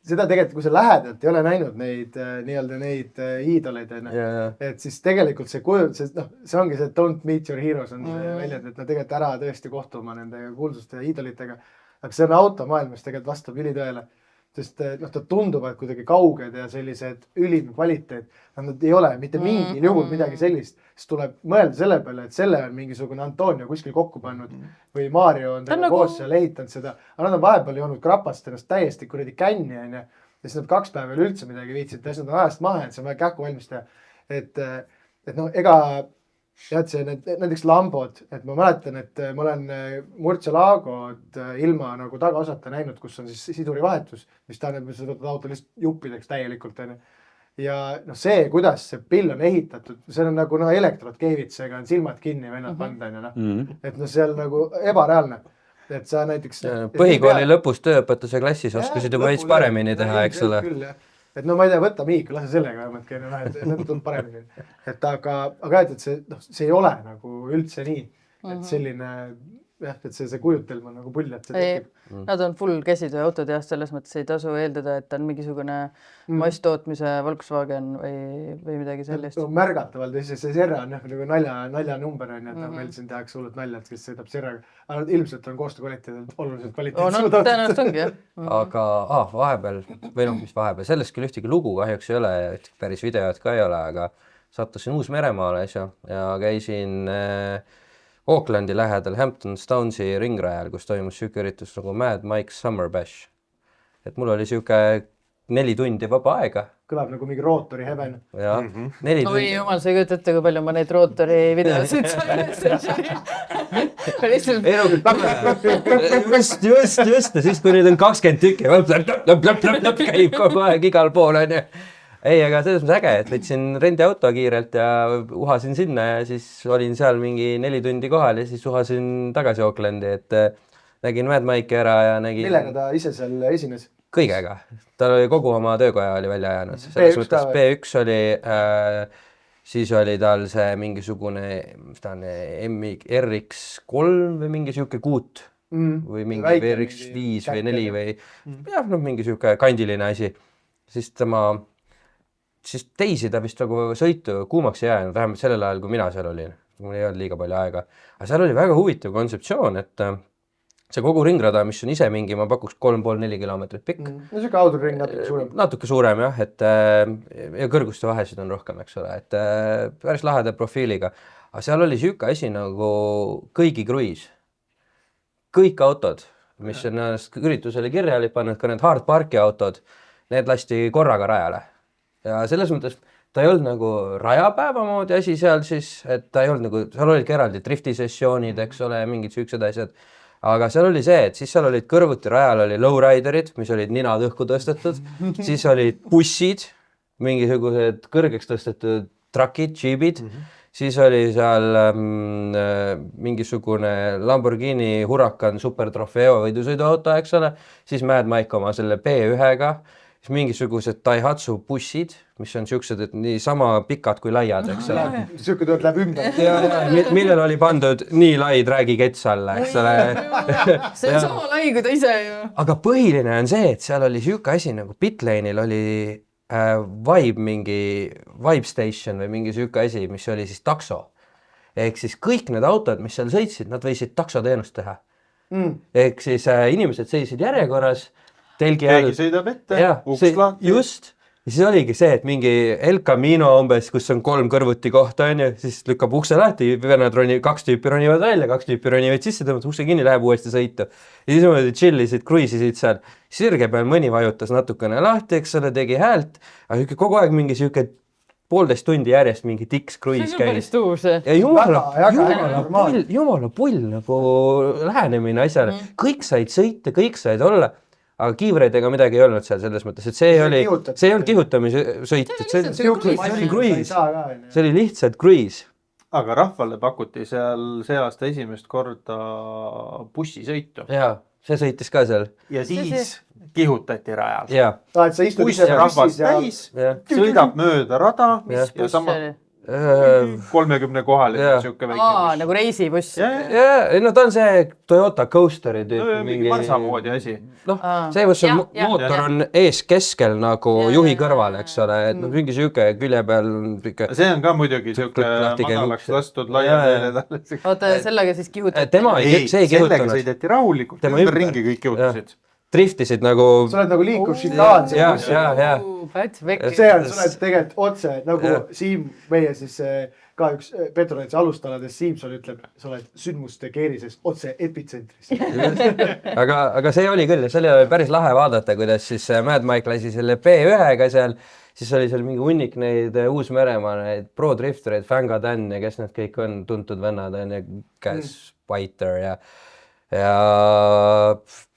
seda tegelikult, kui sa lähedalt ei ole näinud neid nii-öelda neid iidoleid, et siis tegelikult see kujul, see ongi see don't meet your heroes on see väljend, et nad tegelikult ära tõesti kohtuma nende kuulsuste ja iidolitega. Aga see on automaailmas tegelikult vastab ülitõele. sest nad tunduvad kuidagi kauged ja sellised ülim kvaliteet. Nad ei ole mitte mingil juhul midagi sellist, siis tuleb mõelda selle peale, et selle on mingisugune Antonio kuskil kokku pannud või Mario on teda koos seal ehitanud seda, aga nad on vahepeal joonud krapast ennast täiesti kuradi känni, onju. Ja siis nad 2 päeva veel üldse midagi viitsid, nad on ajast maha, et see on vaja kähku valmis teha. Et noh, ega tead see näiteks lambod, et ma mäletan, et ma olen Murcielagot ilma nagu tagaosata näinud, kus on siis siduri vahetus, mis tähendab, et sa võtad auto lihtsalt juppideks täielikult. Ja noh, see, kuidas see pill on ehitatud, see on nagu elektrod keevitsega on silmad kinni vennad panda. Et noh, see on nagu ebareaalne. Et sa näiteks... Põhikooli lõpus tööõpetuse klassis oskasid juba veits paremini teha, eks ole. Et no ma ei tea, võta Miik, lase sellega, et need tuleb paremini. Aga et see ei ole nagu üldse nii, et selline, et see kujutelm on nagu pull, et see tekib. Nad on full käsitöö autod ja selles mõttes ei tasu eeldada, et on mingisugune masstootmise Volkswagen või midagi sellist. Märgatavalt, see Serra on nagu naljanumber, et meil siin tehakse hullult naljad, kes sõidab Serraga. Aga ilmselt on koostöökvaliteed oluliselt kvaliteetsemad. Tõenäoliselt ongi, jah. Aga vahepeal, või noh, mis vahepeal, sellest küll ühtegi lugu kahjuks ei ole, päris videot ka ei ole, aga sattusin Uus-Meremaale ja käisin Aucklandi lähedal Hampton Stonesi ringrajal, kus toimus siuke üritus nagu Mad Mike's Summer Bash. Et mul oli siuke 4 tundi vaba aega. Kõlab nagu mingi rootori heaven. Ja, 4 tundi. Oi jumal, sa ei kujuta ette, kui palju ma neid rootori videosid Just. Ja siis, kui nüüd on 20 tükki, käib kogu aeg igal pool, on ju. Ei, aga selles mõttes äge, et võtsin rendiauto kiirelt ja uhasin sinna ja siis olin seal mingi 4 tundi kohal ja siis uhasin tagasi Aucklandi, et nägin Mad Mike'i ära ja nägin... Millega ta ise seal esines? Kõigega. Tal oli kogu oma töökoja oli välja jäänud. Selles mõttes B1 oli, siis oli tal see mingisugune RX3 või mingi siuke kuut või mingi RX5 või 4 või jah, mingi siuke kandiline asi. Siis teisi ta vist nagu sõitu kuumaks ei jäänud, vähemalt sellel ajal, kui mina seal olin. Mul ei olnud liiga palju aega. Aga seal oli väga huvitav kontseptsioon, et see kogu ringrada, mis on ise mingi, ma pakuks 3,5-4 kilomeetrit pikk. No see autoring natuke suurem. Natuke suurem jah, et ja kõrguste vahesid on rohkem, eks ole, et päris laheda profiiliga. Aga seal oli siuke asi nagu kõigi kruiis. Kõik autod, mis on üritusele kirja oli pannud, ka need hard parki autod, need lasti korraga rajale. Ja selles mõttes ta ei olnud nagu rajapäeva moodi asi seal siis, et ta ei olnud nagu, seal olid eraldi driftisessioonid, eks ole, mingid süüksed asjad. Aga seal oli see, et siis seal olid kõrvuti rajal oli lowriderid, mis olid ninad õhku tõstetud, siis olid bussid, mingisugused kõrgeks tõstetud trakid, džiibid, siis oli seal mingisugune Lamborghini Huracan Super Trofeo võidusõiduauto, eks ole, siis Mad Mike oma selle B1-ga, siis mingisugused Daihatsu bussid, mis on siuksed, et nii sama pikad kui laiad, eks ole. Siuke tuleb läbi ümber. Millel oli pandud nii lai räägikets alla, eks ole. See on sama lai kui ta ise ju. Aga põhiline on see, et seal oli siuke asi nagu Pitlane'il oli Vibe Station või mingi siuke asi, mis oli siis takso. Ehk siis kõik need autod, mis seal sõitsid, nad võisid taksoteenust teha. Ehk siis inimesed seisid järjekorras, keegi sõidab ette, uks lahti. Just. Ja siis oligi see, et mingi El Camino umbes, kus on 3 kõrvuti kohta, on ju, siis lükkab ukse lahti, vennad 2 tüüpi ronivad välja, 2 tüüpi ronivad sisse, tõmbad ukse kinni, läheb uuesti sõitu. Ja siis mõned chillisid, cruisisid seal. Sirge peal mõni vajutas natukene lahti, eks ole, tegi häält, aga kogu aeg mingi siuke 1,5 tundi järjest mingi tiks cruise käis. See on päris tuus. Ja jumala pull nagu lähenemine asjale. Kõik said sõita, kõik said olla. Aga kiivreid ega midagi ei olnud seal selles mõttes, et see ei olnud kihutamise sõit. See oli lihtsalt cruise. Aga rahvale pakuti seal see aasta esimest korda bussisõitu. Jaa, see sõitis ka seal. Ja siis kihutati rajal. Jaa. Buss rahvast täis, sõidab mööda rada ja sama 30 kohal. Nagu reisibuss. No ta on see Toyota Coasteri tüüp. Mingi marsamoodi asi. See, kus mootor on ees keskel nagu juhi kõrval, eks ole, et mingi siuke külje peal. See on ka muidugi siuke madalaks lastud laia. Oota, sellega siis kihutati? Sellega sõideti rahulikult, ümber ringi kõik kihutasid. driftisid nagu. sa oled nagu liikuv šikaan. ja. see on, sa oled tegelikult otse nagu Siim, meie siis ka üks Petroletsi alustalades Siimson ütleb, sa oled sündmuste keerises otse epitsentris. aga see oli küll, see oli päris lahe vaadata, kuidas siis Mad Mike lasi selle P1-ga seal, siis oli seal mingi hunnik neid Uus-Meremaa, neid pro-driftereid, Fanga Dan ja kes need kõik on, tuntud vennad on ja Gas Whiter ja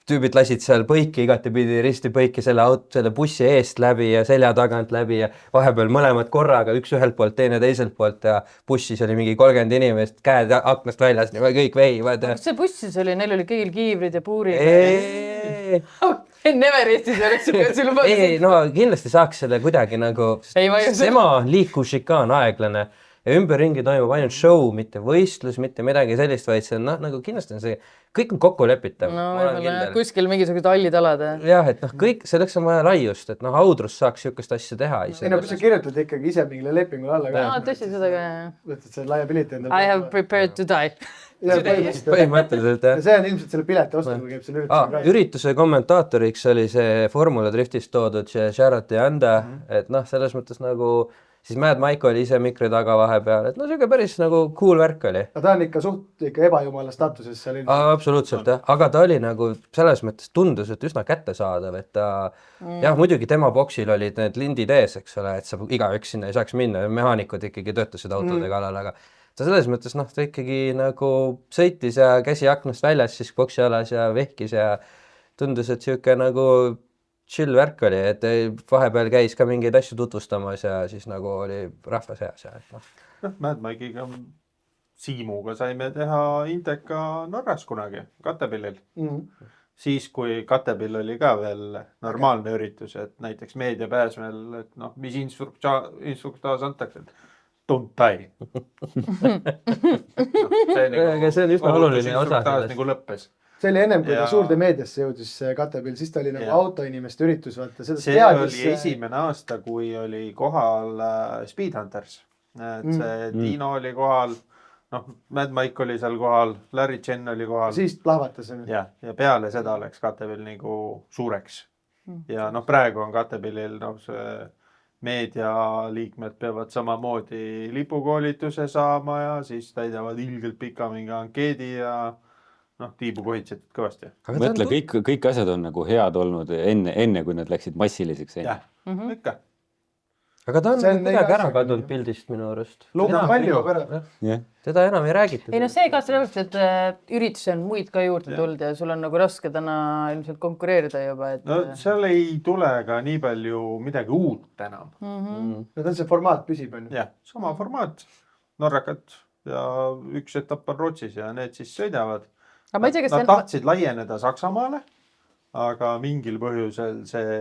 tüübid lasid seal põiki igatepidi risti põiki selle bussi eest läbi ja selja tagant läbi ja vahepeal mõlemad korraga, üks ühelt poolt, teine teiselt poolt ja bussis oli mingi 30 inimest, käed aknast väljas, kõik veivad. Kas see bussis oli, neil oli kõigil kiivrid ja puurid? Neveristis oleks sul lubatud. Ei, no kindlasti saaks selle kuidagi nagu, tema liikuv šikaan aeglane ja ümberringi toimub ainult show, mitte võistlus, mitte midagi sellist, vaid see on nagu kindlasti on see, kõik on kokku lepitav. No kuskil mingisugused hallid alad. Jah, et kõik, selleks on vaja laiust, et Audrus saaks sihukest asja teha. Ei no, kui sa kirjutad ikkagi ise mingile lepingule alla ka. Tõesti seda ka. Võtad see liability endale. I have prepared to die. Põhimõtteliselt, jah. See on ilmselt selle pileti osta, kui käib selle ürituse. Ürituse kommentaatoriks oli see Formula Driftist toodud Sharad Anda, et selles mõttes nagu siis Mad Mike oli ise mikri taga vahepeal, et siuke päris nagu cool värk oli. Ta on ikka suht ebajumala staatuses seal. Absoluutselt, jah. Aga ta oli nagu selles mõttes tundus, et üsna kättesaadav, et ta jah, muidugi tema boksil olid need lindid ees, eks ole, et sa igaüks sinna ei saaks minna, mehaanikud ikkagi töötasid autode kallal, aga ta selles mõttes, ta ikkagi nagu sõitis ja käsi aknast väljas siis boksi alas ja vehkis ja tundus, et siuke nagu chill värk oli, et vahepeal käis ka mingeid asju tutvustamas ja siis nagu oli rahva seas. Mad Mike'iga Siimuga saime teha Inteka Norras kunagi, Katepillil. Siis, kui Katepill oli ka veel normaalne üritus, et näiteks meediapääsmel, et mis instruktaas antakse, et don't die. See on üsna oluline osa sellest. Nagu lõppes. See oli ennem, kui ta suurde meediasse jõudis Katepill, siis ta oli nagu autoinimeste üritus. See oli esimene aasta, kui oli kohal Speedhunters. See Dino oli kohal, Mad Mike oli seal kohal, Larry Chen oli kohal. Siis plahvatas. Ja peale seda läks Katepill nagu suureks. Ja praegu on Katepillil meedialiikmed peavad samamoodi lipukoolituse saama ja siis täidavad ilgelt pika mingi ankeedi ja tiibu kohitsetud kõvasti. Mõtle, kõik asjad on nagu head olnud enne kui nad läksid massiliseks. Jah, ikka. Aga ta on midagi ära kadunud pildist minu arust. Luuga palju. Teda enam ei räägitud. Ei see ka sellepärast, et üritusi on muid ka juurde tulnud ja sul on nagu raske täna ilmselt konkureerida juba. Seal ei tule ka nii palju midagi uut enam. Ta on see formaat püsib. Jah, sama formaat. Norrakat ja üks etapp on Rootsis ja need siis sõidavad. Nad tahtsid laieneda Saksamaale, aga mingil põhjusel see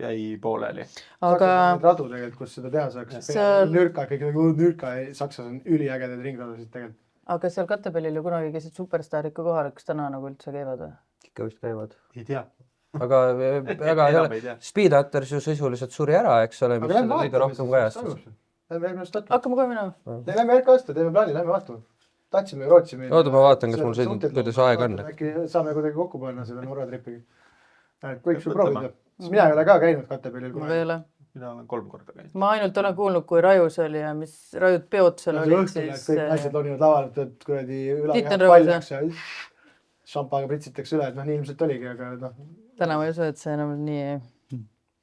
jäi pooleli. Aga radu tegelikult, kus seda teha saaks. Nürka, Saksas on üliägedad ringradusid tegelikult. Aga seal Katepillil ju kunagi käisid superstaarid ka kohal, kas täna nagu üldse käivad või? Ikka vist käivad. Ei tea. Aga ei ole. Speedhunters ju sisuliselt suri ära, eks ole, mis seda kõige rohkem kajastas. Hakkame kohe minema. Lähme järk aasta, teeme plaani, lähme vaatama. Tahtsime Rootsi minna. Oota, ma vaatan, kas mul sõidnud, kuidas aeg on. Äkki saame kuidagi kokku panna seda Norra tripiga. Kõik sul proovida. Mina ei ole ka käinud Katepillil. Ma ei ole. Mina olen 3 korda käinud. Ma ainult olen kuulnud, kui Rajus oli ja mis Rajud peod seal olid. Õhtul kõik naised lonivad lavalt, et kuradi üle paljaks ja šampaga pritsitakse üle, et nii ilmselt oligi, aga Täna ma ei usu, et see enam nii ei.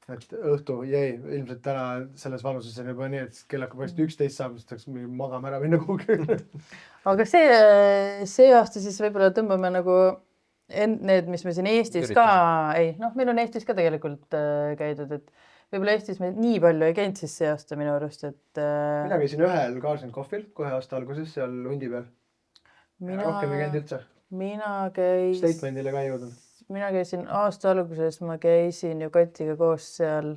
Et õhtu jäi ilmselt täna selles vanuses on juba nii, et kell hakkab 11 saama, siis tahaks magama ära minna kuhugi. Aga see aasta siis võib-olla tõmbame nagu need, mis me siin Eestis ka, meil on Eestis ka tegelikult käidud, et võib-olla Eestis me nii palju ei käinud siis see aasta minu arust, et mina käisin ühel Carson Coffil kohe aasta alguses seal hundi peal. Rohkem ei käinud üldse. Statementile ka jõudnud. Mina käisin aasta alguses, ma käisin ju Katiga koos seal,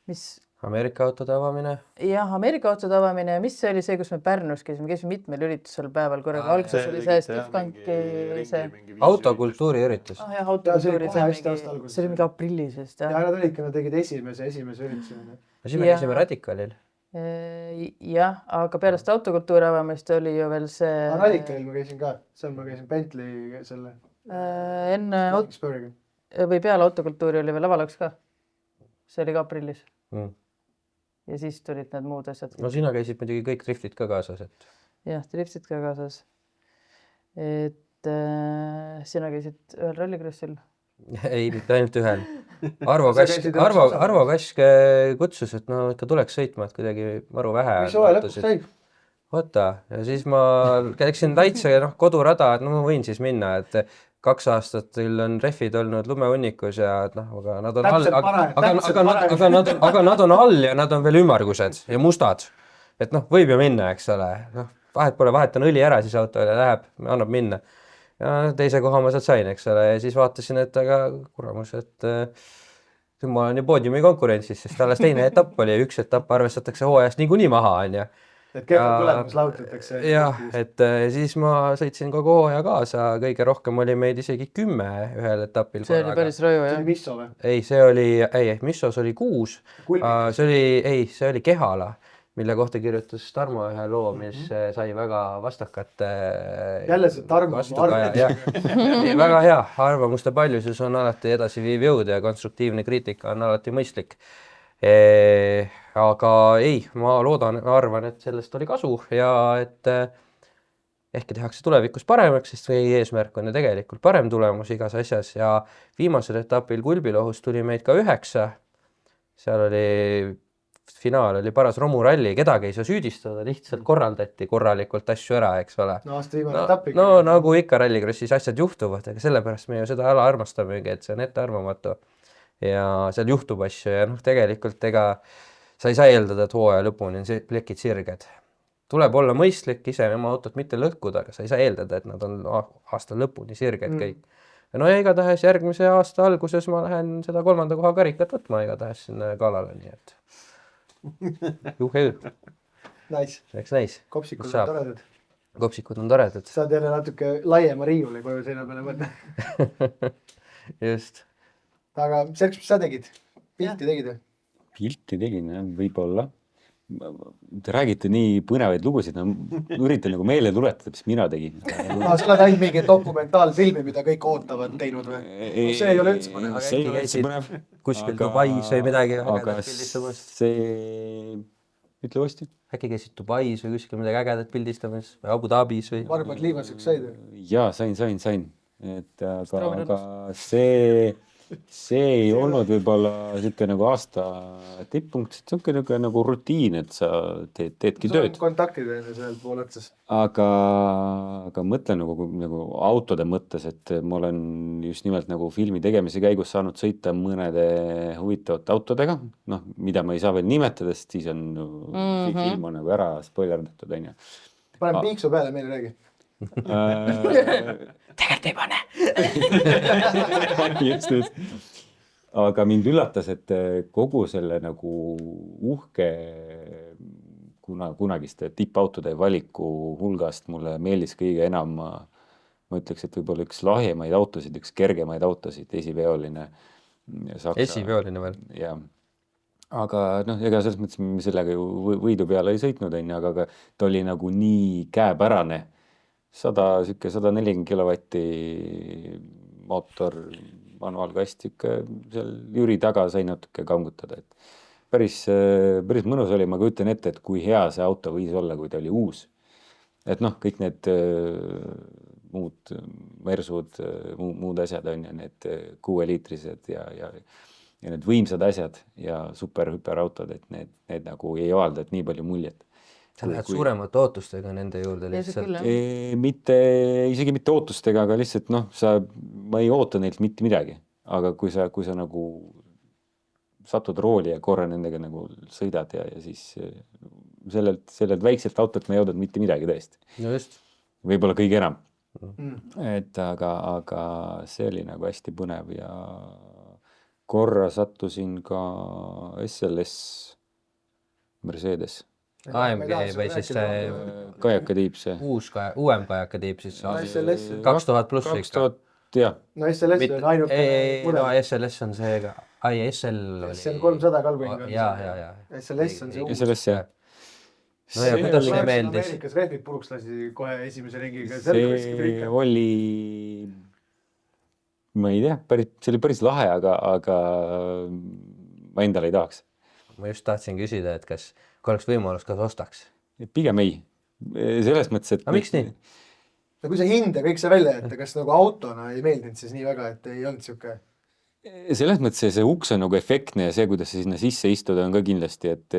mis... Ameerika autode avamine. Jah, Ameerika autode avamine ja mis see oli see, kus me Pärnus käisime mitmel üritusel päeval korraga. Alguses oli see Stifkanki see... Autokultuuri üritus. Jah, autokultuuri see oli mingi aprillis vist. Ja nad olidki, nad tegid esimese ürituse. Siis me käisime Radikalil. Jah, aga peale seda autokultuuri avamist oli ju veel see... Radikalil ma käisin ka, seal ma käisin Bentley selle... või peale autokultuuri oli veel Avalaks ka. See oli ka aprillis. Ja siis tulid need muud asjad. No sina käisid muidugi kõik driftid ka kaasas, et... Jah, driftid ka kaasas. Et sina käisid ühel rallikrossil? Ei, mitte ainult ühel. Arvo Kask kutsus, et no ikka tuleks sõitma, et kuidagi maru vähe. Mis hooaja lõpus sai? Oota, ja siis ma käiksin täitsa kodurada, et no ma võin siis minna, et 2 aastat teil on rehvid olnud lumehunnikus ja et noh, aga nad on all, aga nad on all ja nad on veel ümmargused ja mustad. Et noh, võib ju minna, eks ole. Noh, vahet pole, vahetan õli ära siis autole, läheb, annab minna. Ja teise koha ma sealt sain, eks ole, ja siis vaatasin, et aga kuramus, et ma olen ju poodiumi konkurentsis, sest alles teine etapp oli ja 1 etapp arvestatakse hooajast niikuinii maha, on ju. Et kehva tulemus lahutatakse. Jah, et siis ma sõitsin kogu hooaja kaasa, kõige rohkem oli meid isegi 10 ühel etapil. See oli päris raju, jah? See oli Misso või? Ei, see oli, Missos oli 6. See oli Kehala, mille kohta kirjutas Tarmo ühe loo, mis sai väga vastakat jälle see Tarmo väga hea, arvamuste paljusus on alati edasiviiv jõud ja konstruktiivne kriitika on alati mõistlik. Aga ei, ma arvan, et sellest oli kasu ja et ehkki tehakse tulevikus paremaks, sest meie eesmärk on ju tegelikult parem tulemus igas asjas ja viimasel etapil Kulbilohus tuli meid ka 9. Seal oli finaal oli paras romuralli, kedagi ei saa süüdistada, lihtsalt korraldati korralikult asju ära, eks ole. No aasta viimane etapp ikka. No nagu ikka rallikrossis asjad juhtuvad, aga sellepärast me ju seda ala armastamegi, et see on ettearvamatu. Ja seal juhtub asju ja noh, tegelikult ega sa ei saa eeldada, et hooaja lõpuni on plekid sirged. Tuleb olla mõistlik ise oma autot mitte lõhkuda, aga sa ei saa eeldada, et nad on aasta lõpuni sirged kõik. Ja no ja igatahes järgmise aasta alguses ma lähen seda 3. koha karikat võtma igatahes sinna galale, nii et juhe. Nice. Eks näis. Kopsikud on toredad. Kopsikud on toredad. Saad jälle natuke laiema riiuli koju seina peale mõtle. Just. Aga Serks, mis sa tegid? Pilti tegid või? Pilti tegin, võib-olla. Te räägite nii põnevaid lugusid, üritan nagu meele tuletada, mis mina tegin. Sa oled ainult mingi dokumentaalfilmi, mida kõik ootavad teinud või? See ei ole üldse põnev. See ei ole üldse põnev. Kuskil Dubais või midagi. Aga see... Ütle uuesti. Äkki käisid Dubais või kuskil midagi ägedat pildistamas või Abu Dhabis või? Varmad liivaseks said või? Jaa, sain. Aga see ei olnud võib-olla niisugune nagu aasta tipppunkt, see on niisugune nagu rutiin, et sa teedki tööd. Sul on kontaktid seal pool otsas. Aga mõtlen nagu autode mõttes, et ma olen just nimelt nagu filmi tegemise käigus saanud sõita mõnede huvitavate autodega, noh, mida ma ei saa veel nimetada, sest siis on film on nagu ära spoilerdatud, on ju. Paneme piiksu peale, meile räägi. Tegelikult ei pane. Just. Aga mind üllatas, et kogu selle nagu uhke kunagiste tippautode valiku hulgast mulle meeldis kõige enam, ma ütleks, et võib-olla üks lahjemaid autosid, üks kergemaid autosid, esiveoline. Esiveoline veel? Jah. Aga noh, ega selles mõttes me sellega ju võidu peale ei sõitnud, aga ta oli nagu nii käepärane. 140 kilovatti mootor, manuaalkast, seal Jüri taga sai natuke kangutada. Päris mõnus oli, ma kujutan ette, et kui hea see auto võis olla, kui ta oli uus. Et noh, kõik need muud Mersud, muud asjad on ja need 6-liitrised ja need võimsad asjad ja superhüperautod, et need nagu ei avalda nii palju muljet. Sa lähed suuremate ootustega nende juurde lihtsalt? Isegi mitte ootustega, aga lihtsalt noh, ma ei oota neilt mitte midagi. Aga kui sa nagu satud rooli ja korra nendega nagu sõidad ja siis sellelt väikselt autot ma ei oodanud mitte midagi tõesti. No just. Võib-olla kõige enam. Et aga see oli nagu hästi põnev ja korra sattusin ka SLS Mercedes. AMG või siis Kajaka tiip see. Uuem Kajaka tiip siis 2000 pluss ikka. Jah. No SLS on ainult mudel. No SLS on see ka. SL oli. See on 300 kalbing. Jaa. SLS on see uus. SLS, jah. No ja kuidas see meeldis? Ameerikas rehvid puruks lasi kohe esimese ringiga. See oli ma ei tea, see oli päris lahe, aga ma endale ei tahaks. Ma just tahtsin küsida, et kas, kui oleks võimalus, kas ostaks? Pigem ei. Selles mõttes, et... Aga miks nii? No kui see hind ja kõik see välja jätta, kas nagu autona ei meeldinud siis nii väga, et ei olnud siuke... Selles mõttes see uks on nagu efektne ja see, kuidas see sinna sisse istuda on ka kindlasti, et...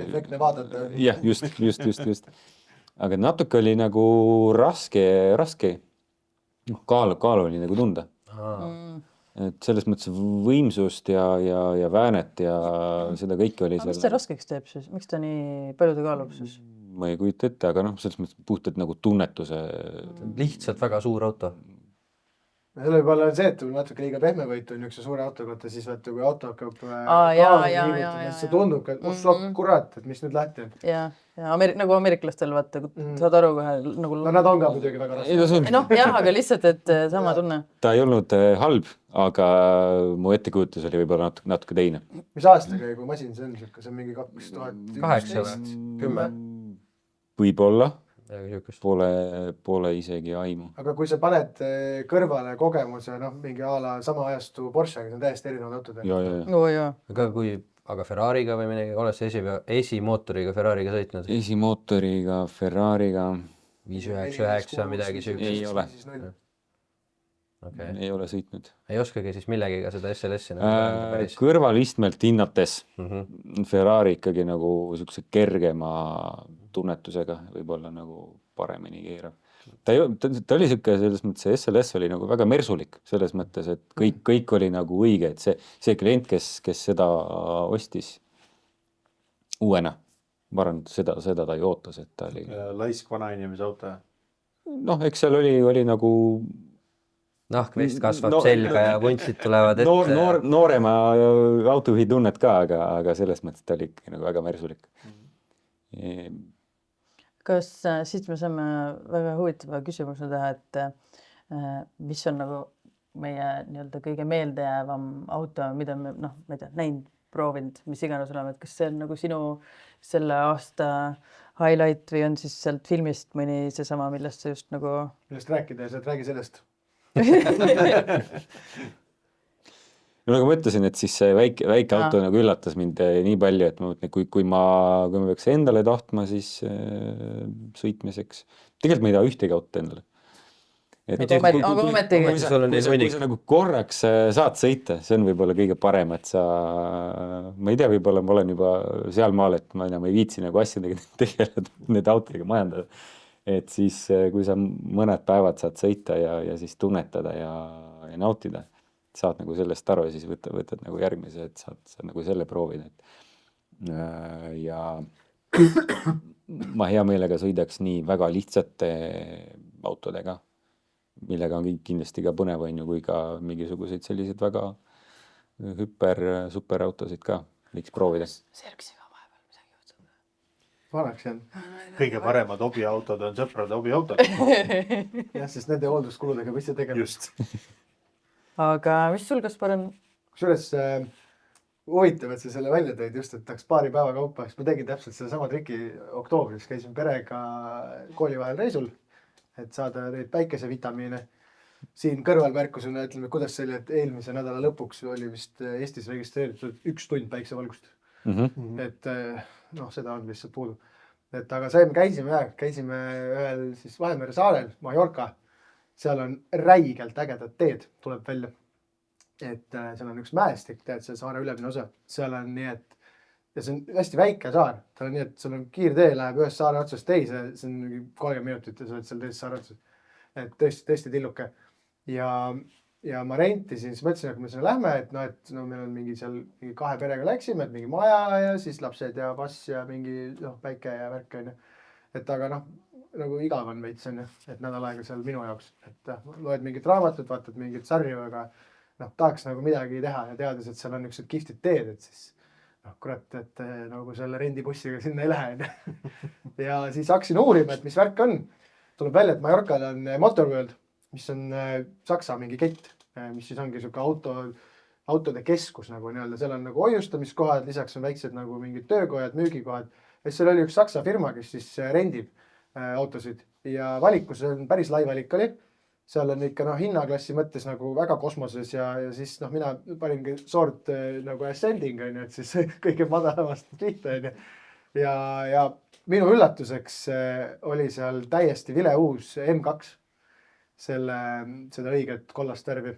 Efektne vaadata. Jah, just. Aga natuke oli nagu raske. Kaalu oli nagu tunda. Et selles mõttes võimsust ja väänet ja seda kõike oli... Mis see raskeks teeb siis? Miks ta nii paljude kaalub siis? Ma ei kujuta ette, aga selles mõttes puhtalt nagu tunnetuse... Lihtsalt väga suur auto. Selle võib-olla on see, et natuke liiga pehmevõitu on üks suure auto kohta, siis vaata, kui auto hakkab see tundub, et kurat, et mis nüüd lahti on. Ja nagu ameeriklastel vaata, saad aru kohe nagu... No nad on ka muidugi väga raske. Aga lihtsalt, et sama tunne. Ta ei olnud halb, aga mu ettekujutus oli võib-olla natuke teine. Mis aastaga, kui masin see on? See on mingi 2008, 10. Võib-olla. Pole isegi aimu. Aga kui sa paned kõrvale kogemuse, mingi sama ajastu Porschega, see on täiesti erinevad autod. Aga Ferrariga või midagi, oled sa esimootoriga Ferrariga sõitnud? Esimootoriga Ferrariga 599 midagi süüks? Ei ole. Ei ole sõitnud. Ei oskagi siis millegiga seda SLS-i? Kõrvalistmelt hinnates Ferrari ikkagi nagu siukse kergema tunnetusega võib-olla nagu paremini keerab. Ta oli siuke, selles mõttes see SLS oli nagu väga mersulik selles mõttes, et kõik oli nagu õige, et see klient, kes seda ostis uuena, ma arvan, seda ta ei ootas, et ta oli... Laisk vana inimese auto. Eks seal oli nagu... Nahkvest kasvab selga ja vuntsid tulevad ette. Noorema autojuhi tunnet ka, aga selles mõttes ta oli nagu väga mersulik. Kas siit me saame väga huvitava küsimuse teha, et mis on nagu meie nii-öelda kõige meeldejäävam auto, mida me ma ei tea, näinud, proovinud, mis iganes oleme, et kas see on nagu sinu selle aasta highlight või on siis sealt filmist mõni seesama, millest sa just nagu... Millest rääkida ja sealt räägi sellest. Nagu ma ütlesin, et siis see väike auto nagu üllatas mind nii palju, et ma mõtlen, kui ma peaks endale tahtma, siis sõitmiseks. Tegelikult ma ei taha ühtegi autot endale. Aga ometigi. Kui sa nagu korraks saad sõita, see on võib-olla kõige parem, et ma ei tea, võib-olla ma olen juba seal maal, et ma enam ei viitsi nagu asjadega tegeleda, need autodega majandada. Et siis, kui sa mõned päevad saad sõita ja siis tunnetada ja nautida, saad nagu sellest aru ja siis võtad nagu järgmise, et saad nagu selle proovida. Ja ma hea meelega sõidaks nii väga lihtsate autodega, millega on kindlasti ka põnev, kui ka mingisuguseid selliseid väga superautosid ka võiks proovida. Sergsiga vahepeal midagi juhtub. Vanaks jään. Kõige paremad hobiautod on sõprade hobiautod. Jah, sest nende hoolduskuludega mis see tegema. Just. Aga mis sul, Kaspar, on? Kusjuures huvitav, et sa selle välja tõid just, et tahaks paari päeva kaupa. Ma tegin täpselt selle sama triki oktoobris. Käisin perega kooli vahel reisul, et saada neid päikesevitamiine. Siin kõrvalmärkusena ütleme, kuidas see oli, et eelmise nädala lõpuks oli vist Eestis registreeritud 1 tund päiksevalgust. Et seda on lihtsalt puudu. Et aga käisime ühel siis Vahemere saarel, Mallorca. Seal on räigelt ägedad teed, tuleb välja. Et seal on üks mäestik, tead, see saare ülemine osa. Seal on nii, et ja see on hästi väike saar. Tal on nii, et sul on kiirtee, läheb ühest saare otsast teise, see on 30 minutit ja sa oled seal teises saare otsast. Et tõesti tilluke. Ja ma rentisin, siis mõtlesin, et kui me sinna lähme, et meil on mingi 2 perega läksime, et mingi maja ja siis lapsed ja pass ja mingi päike ja värk on. Et aga nagu igav on veits, et nädal aega seal minu jaoks, et loed mingit raamatut, vaatad mingit sarju, aga tahaks nagu midagi teha ja teades, et seal on niisugused kihvtid teed, et siis kurat, et nagu selle rendibussiga sinna ei lähe. Ja siis hakkasin uurima, et mis värk on. Tuleb välja, et Mallorcal on Motorworld, mis on Saksa mingi kett, mis siis ongi siuke autode keskus nagu nii-öelda. Seal on nagu hoiustamiskohad, lisaks on väiksed nagu mingid töökojad, müügikohad. Ja seal oli üks Saksa firma, kes siis rendib autosid ja valikus on päris lai valik oli. seal on ikka hinnaklassi mõttes nagu väga kosmoses ja siis mina paningi sort nagu ascending on ju, et siis kõige madalamast pihta on ju. Ja minu üllatuseks oli seal täiesti vileuus M2, seda õiget kollast värvi,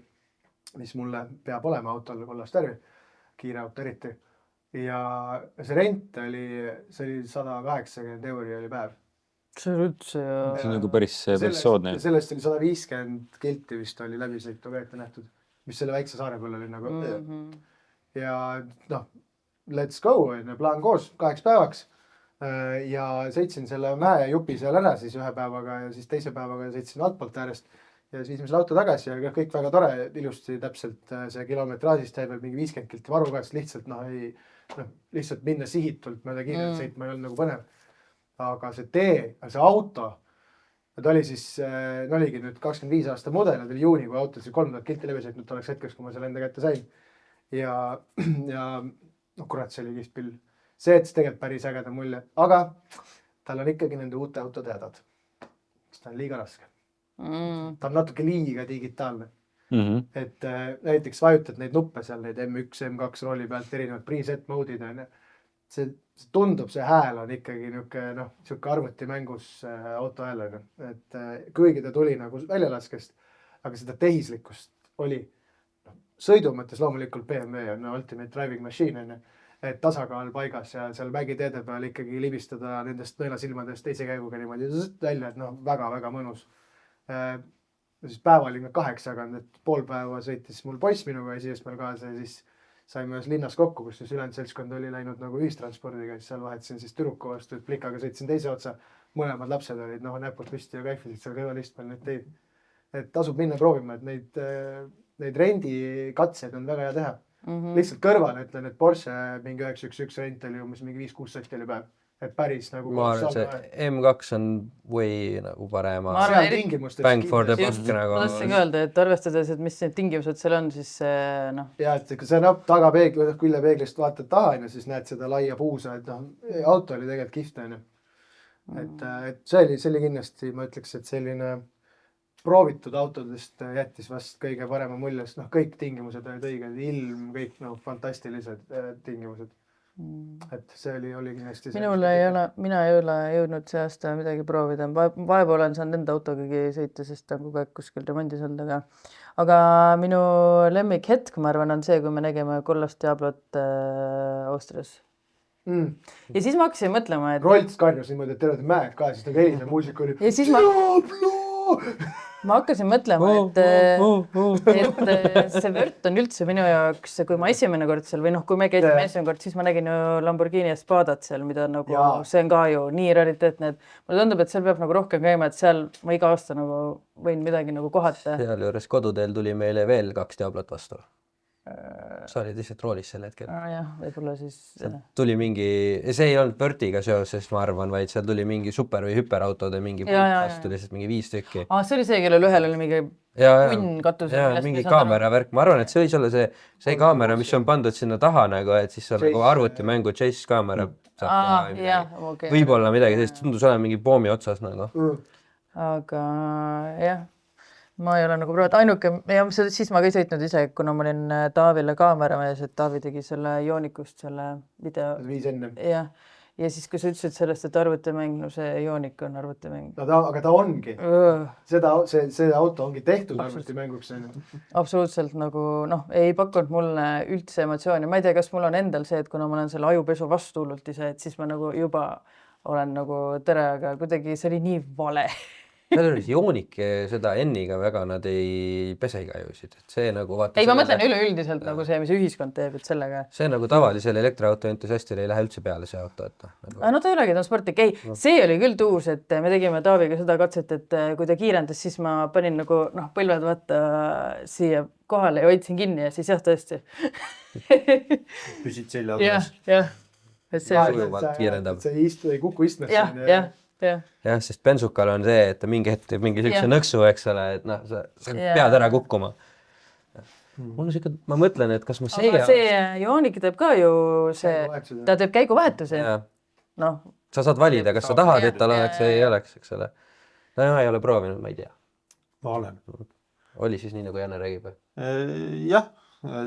mis mulle peab olema autol kollast värvi, kiire auto eriti. Ja see rent oli 180 € oli päev. See on üldse ja... See on nagu päris soodne. Sellest oli 150 kilti vist oli läbisõitu ka ette nähtud, mis selle väikse saare peal oli nagu. Ja let's go, plaan koos 8 päevaks. Ja sõitsin selle mäejupi seal ära siis ühe päevaga ja siis teise päevaga sõitsin altpoolt äärest ja siis viisime selle auto tagasi ja kõik väga tore, ilusti täpselt see kilometraasist jäi veel mingi 50 kilti varukaast, lihtsalt minna sihitult mööda kiirelt sõitma ei olnud nagu põnev. Aga see tee, see auto, ta oli siis, oligi nüüd 25 aasta mudel, ta oli juuni, kui auto 3000 kilti läbi sõitnud oleks hetkeks, kui ma selle enda kätte sain. Ja kurat, see oli kihvt küll. See, et tegelikult päris ägeda mulje, aga tal on ikkagi nende uute autode hädad. Ta on liiga raske. Ta on natuke liiga digitaalne. Et näiteks vajutad neid nuppe seal, neid M1, M2 rooli pealt, erinevad preset mode'id on. See tundub, see hääl on ikkagi niisugune arvutimängus auto hääl on. Et kuigi ta tuli nagu väljalaskest, aga seda tehislikkust oli. Sõidu mõttes loomulikult BMW on ultimate driving machine on. Et tasakaal paigas ja seal mägiteede peal ikkagi libistada nendest nõelasilmadest teise käiguga niimoodi välja, et väga-väga mõnus. Siis päeva oli 8, aga pool päeva sõitis mul poiss minuga esimesel kaasa ja siis saime ühes linnas kokku, kus siis ülejäänud seltskond oli läinud nagu ühistranspordiga, siis seal vahetasin siis tüdruku vastu, et plikaga sõitsin teise otsa. Mõlemad lapsed olid näpud püsti ja käifisid seal kõrvalistmel neid teid. Et tasub minna proovima, et neid rendikatseid on väga hea teha. Lihtsalt kõrval ütlen, et Porsche mingi 911 rent oli umbes mingi 5-6 sotti oli päev. Et päris nagu... Ma arvan, see M2 on way nagu parema. Bang for the buck nagu. Ma tahtsin öelda, et arvestades, et mis need tingimused seal on, siis Ja, et kui sa küljepeeglist vaatad taha ja siis näed seda laia puusa, et auto oli tegelikult kihvt. Et see oli kindlasti, ma ütleks, et selline proovitud autodest jättis vast kõige parema mulje, sest kõik tingimused olid õiged, ilm, kõik fantastilised tingimused. Et see oli kindlasti... Mina ei ole jõudnud see aasta midagi proovida. Vaevu olen saanud enda autogagi sõita, sest on kogu aeg kuskil remondis olnud. Aga minu lemmik hetk, ma arvan, on see, kui me nägime kollast Diablot Austrias. Ja siis ma hakkasin mõtlema, et... Rolts karjus niimoodi, et terved mäed ka, siis nagu helise muusika oli... Ja siis ma hakkasin mõtlema, et see vört on üldse minu jaoks, kui ma esimene kord seal, või kui me käisime esimene kord, siis ma nägin ju Lamborghini Espadat seal, mida nagu, see on ka ju nii rariteetne, et mulle tundub, et seal peab nagu rohkem käima, et seal ma iga aasta nagu võin midagi nagu kohata. Seal juures koduteel tuli meile veel 2 Diablot vastu. Sa olid lihtsalt roolis sel hetkel. Jah, võib-olla siis... Tuli mingi, see ei olnud Bertiga seoses, ma arvan, vaid seal tuli mingi super- või hüperautode mingi vastu, lihtsalt mingi 5 tükki. See oli see, kellel ühel oli mingi punn katus. Mingi kaameravärk. Ma arvan, et see võis olla see kaamera, mis on pandud sinna taha, et siis on nagu arvutimängu chase kaamera. Võib-olla midagi sellist, tundus olema mingi poomi otsas. Aga jah. Ma ei ole nagu proovinud, ainuke, ja siis ma ka ei sõitnud ise, kuna ma olin Taavile kaameramees, et Taavi tegi selle Joonikust selle video. 5 enne. Ja siis, kui sa ütlesid sellest, et arvutimäng, see Joonik on arvutimäng. Aga ta ongi. See auto ongi tehtud arvutimänguks. Absoluutselt nagu, ei pakkunud mulle üldse emotsiooni. Ma ei tea, kas mul on endal see, et kuna ma olen selle ajupesu vastu hullult ise, et siis ma nagu juba olen nagu tere, aga kuidagi see oli nii vale. Seal oli Joonik seda N-iga väga nad ei pesega jusid. See nagu vaata... Ei, ma mõtlen üleüldiselt nagu see, mis ühiskond teeb, et sellega... See nagu tavalisele elektriauto entusiastile ei lähe üldse peale see auto. Ta ei olegi, ta on sportlik. Ei, see oli küll tuus, et me tegime Taaviga seda katset, et kui ta kiirendas, siis ma panin nagu põlved vaata siia kohale ja hoidsin kinni ja siis jah, tõesti. Püsid selja peas. Jah. Sujuvalt kiirendab. See ei kuku istmesse. Jah, sest bensukal on see, et ta mingi hetk teeb mingi sellise nõksu, eks ole, et sa pead ära kukkuma. Mul on siuke, ma mõtlen, et kas ma see... Aga see Joonik teeb ka ju ta teeb käiguvahetuse. Sa saad valida, kas sa tahad, et tal oleks või ei oleks, eks ole. No ei ole proovinud, ma ei tea. ma olen. Oli siis nii, nagu Janne räägib? Jah,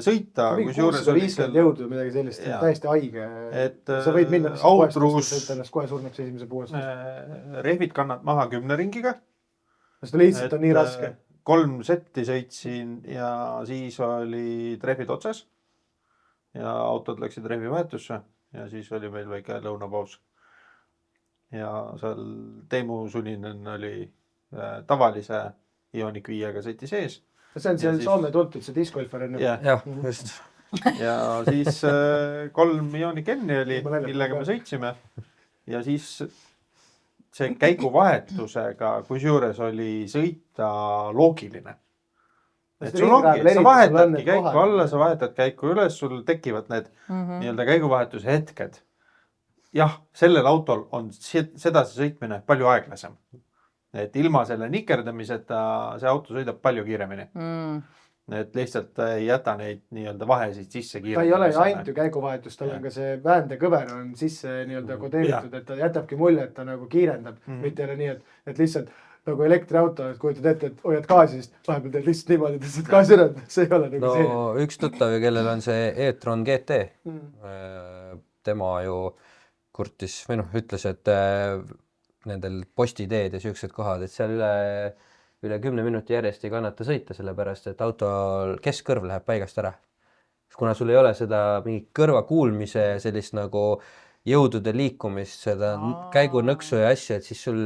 sõita, mingi kus juures 650 jõudu või midagi sellist, täiesti haige. Et sa võid minna Outruus ennast kohe surnuks esimese puuest. rehvid kannad maha 10 ringiga. Sest lihtsalt on nii raske. 3 setti sõitsin ja siis oli rehvid otsas. Ja autod läksid rehvi vahetusse ja siis oli meil väike lõunapaus. Ja seal Teemu Sulinen oli tavalise Ioniq 5-ga sõiti sees. See on see Soome tuntud, see discgolfer enne. Jah, just. Ja siis 3 Ioniq N-i oli, millega me sõitsime. Ja siis see käiguvahetusega, kus juures oli sõita loogiline. Et sul ongi, sa vahetadki käiku alla, sa vahetad käiku üles, sul tekivad need nii-öelda käiguvahetuse hetked. Jah, sellel autol on sedasi sõitmine palju aeglasem. Et ilma selle nikerdamiseta see auto sõidab palju kiiremini. Et lihtsalt ei jäta neid nii-öelda vahesid sisse kiiremini. Ta ei ole ju ainult ju käiguvahetus, tal on ka see vääntekõver on sisse nii-öelda kodeeritud, et ta jätabki mulje, et ta nagu kiirendab. Mitte ei ole nii, et lihtsalt nagu elektriauto, et kujutad ette, et hoiad gaasi, siis vahepeal teed lihtsalt niimoodi, et lihtsalt gaasi üle. See ei ole nagu see. Üks tuttav, kellel on see e-tron GT, tema ju kurtis, või ütles, et nendel postiteed ja siuksed kohad, et seal üle 10 minuti järjest ei kannata sõita, sellepärast, et auto keskkõrv läheb paigast ära. Kuna sul ei ole seda mingi kõrva kuulmise sellist nagu jõudude liikumist, seda käigunõksu ja asja, et siis sul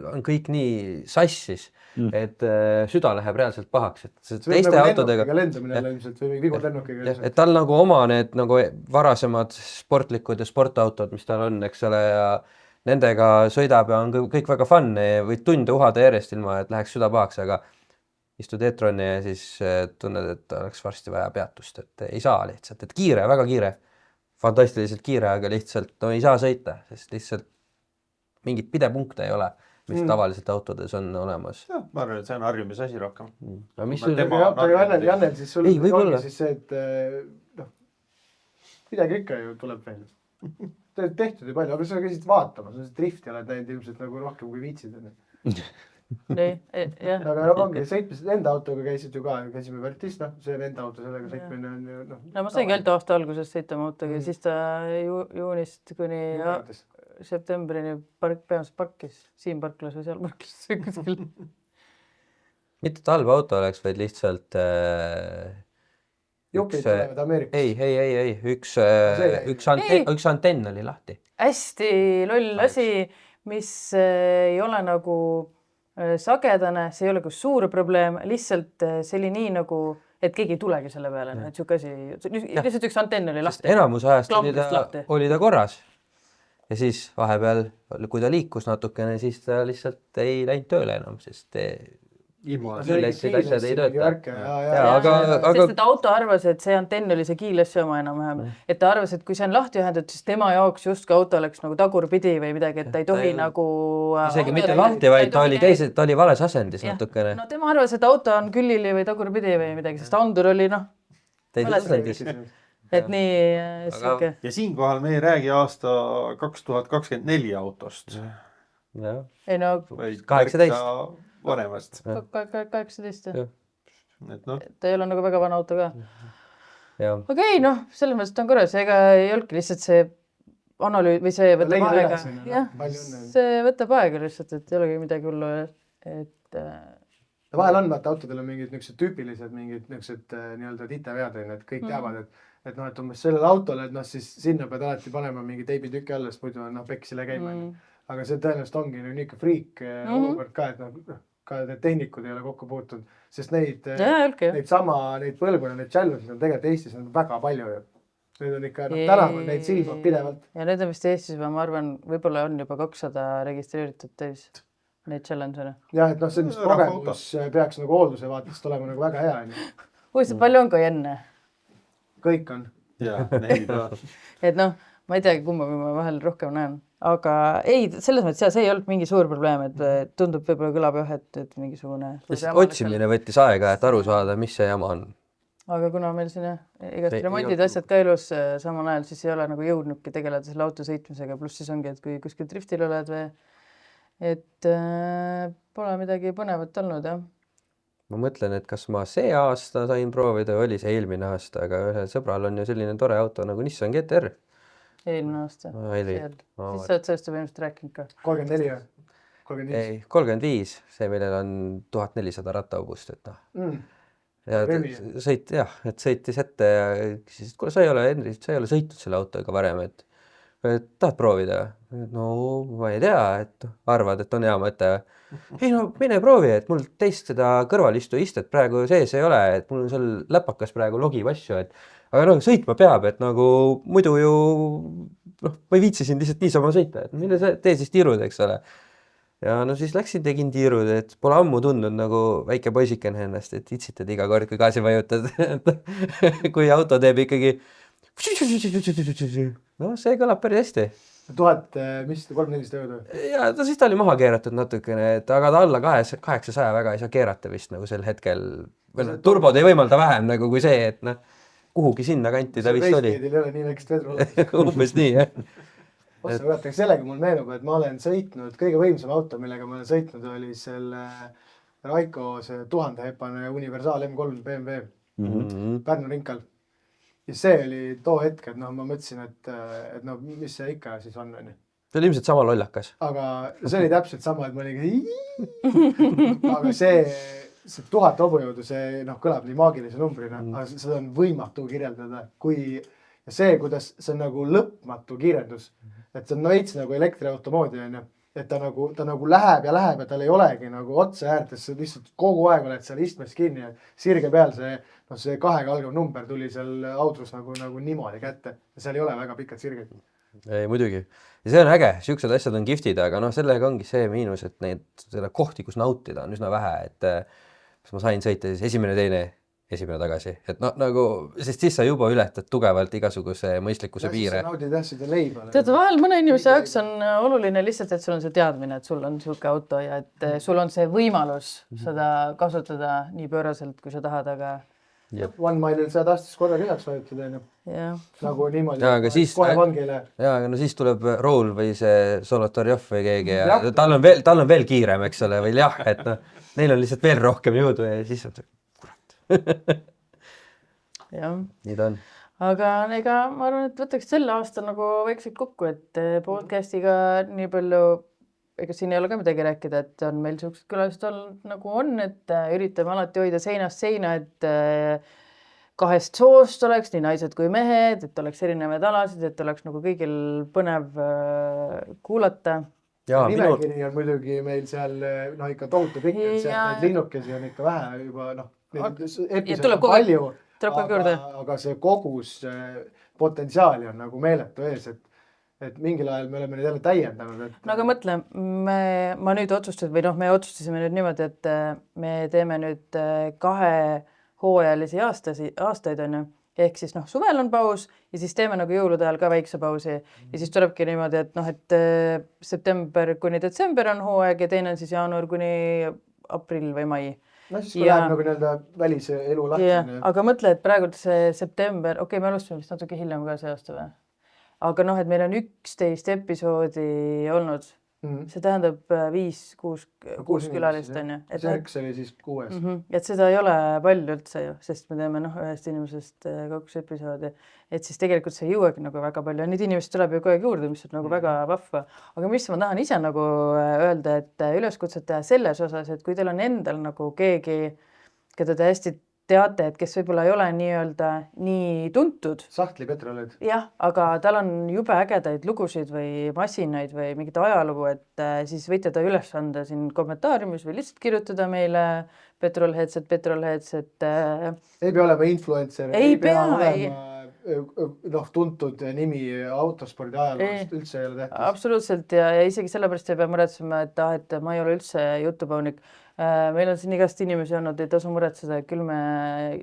on kõik nii sassis, et süda läheb reaalselt pahaks. Et teiste autodega lendamine ilmselt või vigur lennukiga. Et tal nagu oma need nagu varasemad sportlikud ja sportautod, mis tal on, eks ole, ja nendega sõidab ja on kõik väga fun, võid tunde uhada järjest ilma, et läheks süda pahaks, aga istud e-troni ja siis tunned, et oleks varsti vaja peatust, et ei saa lihtsalt, et kiire, väga kiire, fantastiliselt kiire, aga lihtsalt ei saa sõita, sest lihtsalt mingit pidepunkte ei ole, mis tavaliselt autodes on olemas. Ja, ma arvan, et see on harjumise asi rohkem. Jannel siis sul ongi siis see, et midagi ikka ju tuleb veel. Tehtud ju palju, aga sa käisid vaatama, sa drifti oled näinud ilmselt nagu rohkem kui viitsid. Aga ongi, sõitmised enda autoga käisid ju ka, käisime Vertis, see on enda auto, sellega sõitmine on ju... No ma saingi ainult aasta alguses sõita oma autoga, siis ta juunist kuni septembrini peamiselt parkis, siin parklas või seal parklas. Mitte talve auto oleks, vaid lihtsalt... Jukid tulevad Ameerikas. Ei. Üks antenn oli lahti. Hästi loll asi, mis ei ole nagu sagedane, see ei ole kui suur probleem, lihtsalt see oli nii nagu, et keegi ei tulegi selle peale. Et lihtsalt üks antenn oli lahti. Enamus ajast oli ta korras. Ja siis vahepeal, kui ta liikus natukene, siis ta lihtsalt ei läinud tööle enam, sest... Kiilessid asjad ei tööta. Sest et auto arvas, et see antenn oli see kiilesse oma enam-vähem. Et ta arvas, et kui see on lahti ühendatud, siis tema jaoks justkui auto oleks nagu tagurpidi või midagi, et ta ei tohi nagu... Isegi mitte lahti, vaid ta oli vales asendis natukene. No tema arvas, et auto on küllili või tagurpidi või midagi, sest andur oli teises asendis. Et nii siuke. Ja siinkohal me ei räägi aasta 2024 autost. Ei no... 18. Vanemast. 18. Ta ei ole nagu väga vana auto ka. Okei, selles mõttes ta on korras, ega ei olnudki lihtsalt see analüüs või see võtab aega. See võtab aega lihtsalt, et ei olegi midagi hullu. Vahel on, vaata autodel on mingid tüüpilised mingid nii-öelda titevead, et kõik teavad, et umbes sellel autol, et siis sinna pead alati panema mingi teibitüki alla, sest muidu on peksile käima. Aga see tõenäoliselt ongi niisugune friik olukord ka, et ka need tehnikud ei ole kokku puutunud, sest neid põlvkonna, neid challenge'id on tegelikult Eestis on väga palju. Need on ikka, tänaval neid silmab pidevalt. Ja need on vist Eestis, ma arvan, võib-olla on juba 200 registreeritud täis neid challenge'e. Jah, et see kogemus peaks nagu hoolduse vaatest olema nagu väga hea. Huvitav, palju on ka enne? Kõik on. Et ma ei teagi, kumma ma vahel rohkem näen. Aga ei, selles mõttes see ei olnud mingi suur probleem, et tundub võib-olla kõlab et mingisugune... Otsimine võttis aega, et aru saada, mis see jama on. Aga kuna meil siin igast remondid asjad ka elus samal ajal, siis ei ole nagu jõudnudki tegeleda selle auto sõitmisega. Pluss siis ongi, et kui kuskil driftil oled või... Et pole midagi põnevat olnud, jah. ma mõtlen, et kas ma see aasta sain proovida või oli see eelmine aasta, aga ühel sõbral on ju selline tore auto nagu Nissan GT-R. Eelmine aasta. Siis sa oled sellest juba ilmselt rääkinud ka. 34 või? 35? Ei, 35, see millel on 1400 rattaubust, et noh. Ja sõitis ette ja siis, kuule, sa ei ole, Henri, sa ei ole sõitnud selle autoga varem, et tahad proovida? No ma ei tea, et arvad, et on hea mõte. Ei no mine proovi, et mul teist seda kõrvalistu istet praegu sees ei ole, et mul on seal läpakas praegu logib asju, et aga no sõitma peab, et nagu muidu ju ma ei viitsi sind lihtsalt niisama sõita, et mille sa tee siis tiirud, eks ole. Ja no siis läksin, tegin tiirud, et pole ammu tundnud nagu väike poisikene ennast, et itsitad iga kord, kui gaasi vajutad. Kui auto teeb ikkagi no see kõlab päris hästi. 300 eurot? Ja siis ta oli maha keeratud natukene, et aga ta alla 800 väga ei saa keerata vist nagu sel hetkel. Turbod ei võimalda vähem nagu kui see, et noh, kuhugi sinna kanti ta vist oli. Racepeedil ei ole nii väikest vedru. Umbes nii, jah. Ossa kurat, sellega mul meenub, et ma olen sõitnud, kõige võimsam auto, millega ma olen sõitnud, oli selle Raiko see 1000-hepane Universaal M3 BMW Pärnu rinkal. Ja see oli too hetk, et noh, ma mõtlesin, et no mis see ikka siis on. See oli ilmselt sama lollakas. Aga see oli täpselt sama, et ma olin aga see 1000 hobujõudu, see kõlab nii maagilise numbrina, aga seda on võimatu kirjeldada, ja see, kuidas see on nagu lõpmatu kiirendus, et see on veits nagu elektriauto moodi, et ta nagu läheb ja tal ei olegi nagu otsa äärtes, lihtsalt kogu aeg oled seal istmes kinni ja sirge peal see 2-ga algav number tuli seal audrus nagu niimoodi kätte ja seal ei ole väga pikad sirged. Ei, muidugi. Ja see on äge, siuksed asjad on giftid, aga sellega ongi see miinus, et selle kohti, kus nautida on üsna vähe, et ma sain sõita siis esimene tagasi, et sest siis sa juba ületad tugevalt igasuguse mõistlikkuse piire. Sa naudid seda leiba. Tead, vahel mõne inimese jaoks on oluline lihtsalt, et sul on see teadmine, et sul on siuke auto ja et sul on see võimalus seda kasutada nii pööraselt, kui sa tahad, aga One Mile'il sa tahad siis korra lisaks vajutada, nagu niimoodi, kohe vangile. Ja, aga siis tuleb Roll või see Solotarjov või keegi ja tal on veel kiirem, eks ole, või jah, et neil on lihtsalt veel rohkem jõudu ja siis on see jah. Nii ta on. Aga ega ma arvan, et võtaks selle aasta nagu väikselt kokku, et podcastiga nii palju, ega siin ei ole ka midagi rääkida, et on meil sellised külalised olnud nagu on, et üritame alati hoida seinast seina, et kahest soost oleks nii naised kui mehed, et oleks erinevaid alasid, et oleks nagu kõigil põnev kuulata. Nimekiri on muidugi meil seal ikka tohutu pikk, et sealt neid linnukesi on ikka vähe juba episood palju, aga see kogus potentsiaali on nagu meeletu ees, et mingil ajal me oleme neid jälle täiendanud. No aga mõtle, ma nüüd me otsustasime nüüd niimoodi, et me teeme nüüd 2 hooajalisi aastaid on ju. Ehk siis suvel on paus ja siis teeme nagu jõulude ajal ka väikse pausi ja siis tulebki niimoodi, et september kuni detsember on hooaeg ja teine on siis jaanuar kuni aprill või mai. No siis kui läheb nagu nii-öelda välise elu lahti. Aga mõtle, et praegu see september, me alustame vist natuke hiljem ka see aasta või? Aga et meil on 11 episoodi olnud. See tähendab 5-6 külalist on ju. See üks oli siis 6. Et seda ei ole palju üldse ju, sest me teeme ühest inimesest 2 episoodi. Et siis tegelikult see ei jõuagi nagu väga palju. Neid inimesed tuleb ju kogu aeg juurde, mis on nagu väga vahva. Aga mis ma tahan ise nagu öelda, et üleskutset teha selles osas, et kui teil on endal nagu keegi, keda te hästi teate, et kes võib-olla ei ole nii-öelda nii tuntud. Sahtli petrolid. Jah, aga tal on jube ägedaid lugusid või masinaid või mingit ajalugu, et siis võite ta üles anda siin kommentaariumis või lihtsalt kirjutada meile Petrolheads, et ei pea olema influencer, ei pea olema tuntud nimi autospordi ajaloost, üldse ei ole tähtis. Absoluutselt ja isegi sellepärast ei pea muretsema, et ma ei ole üldse jutupaunik. Meil on siin igast inimesi olnud, ei tasu muretseda, küll me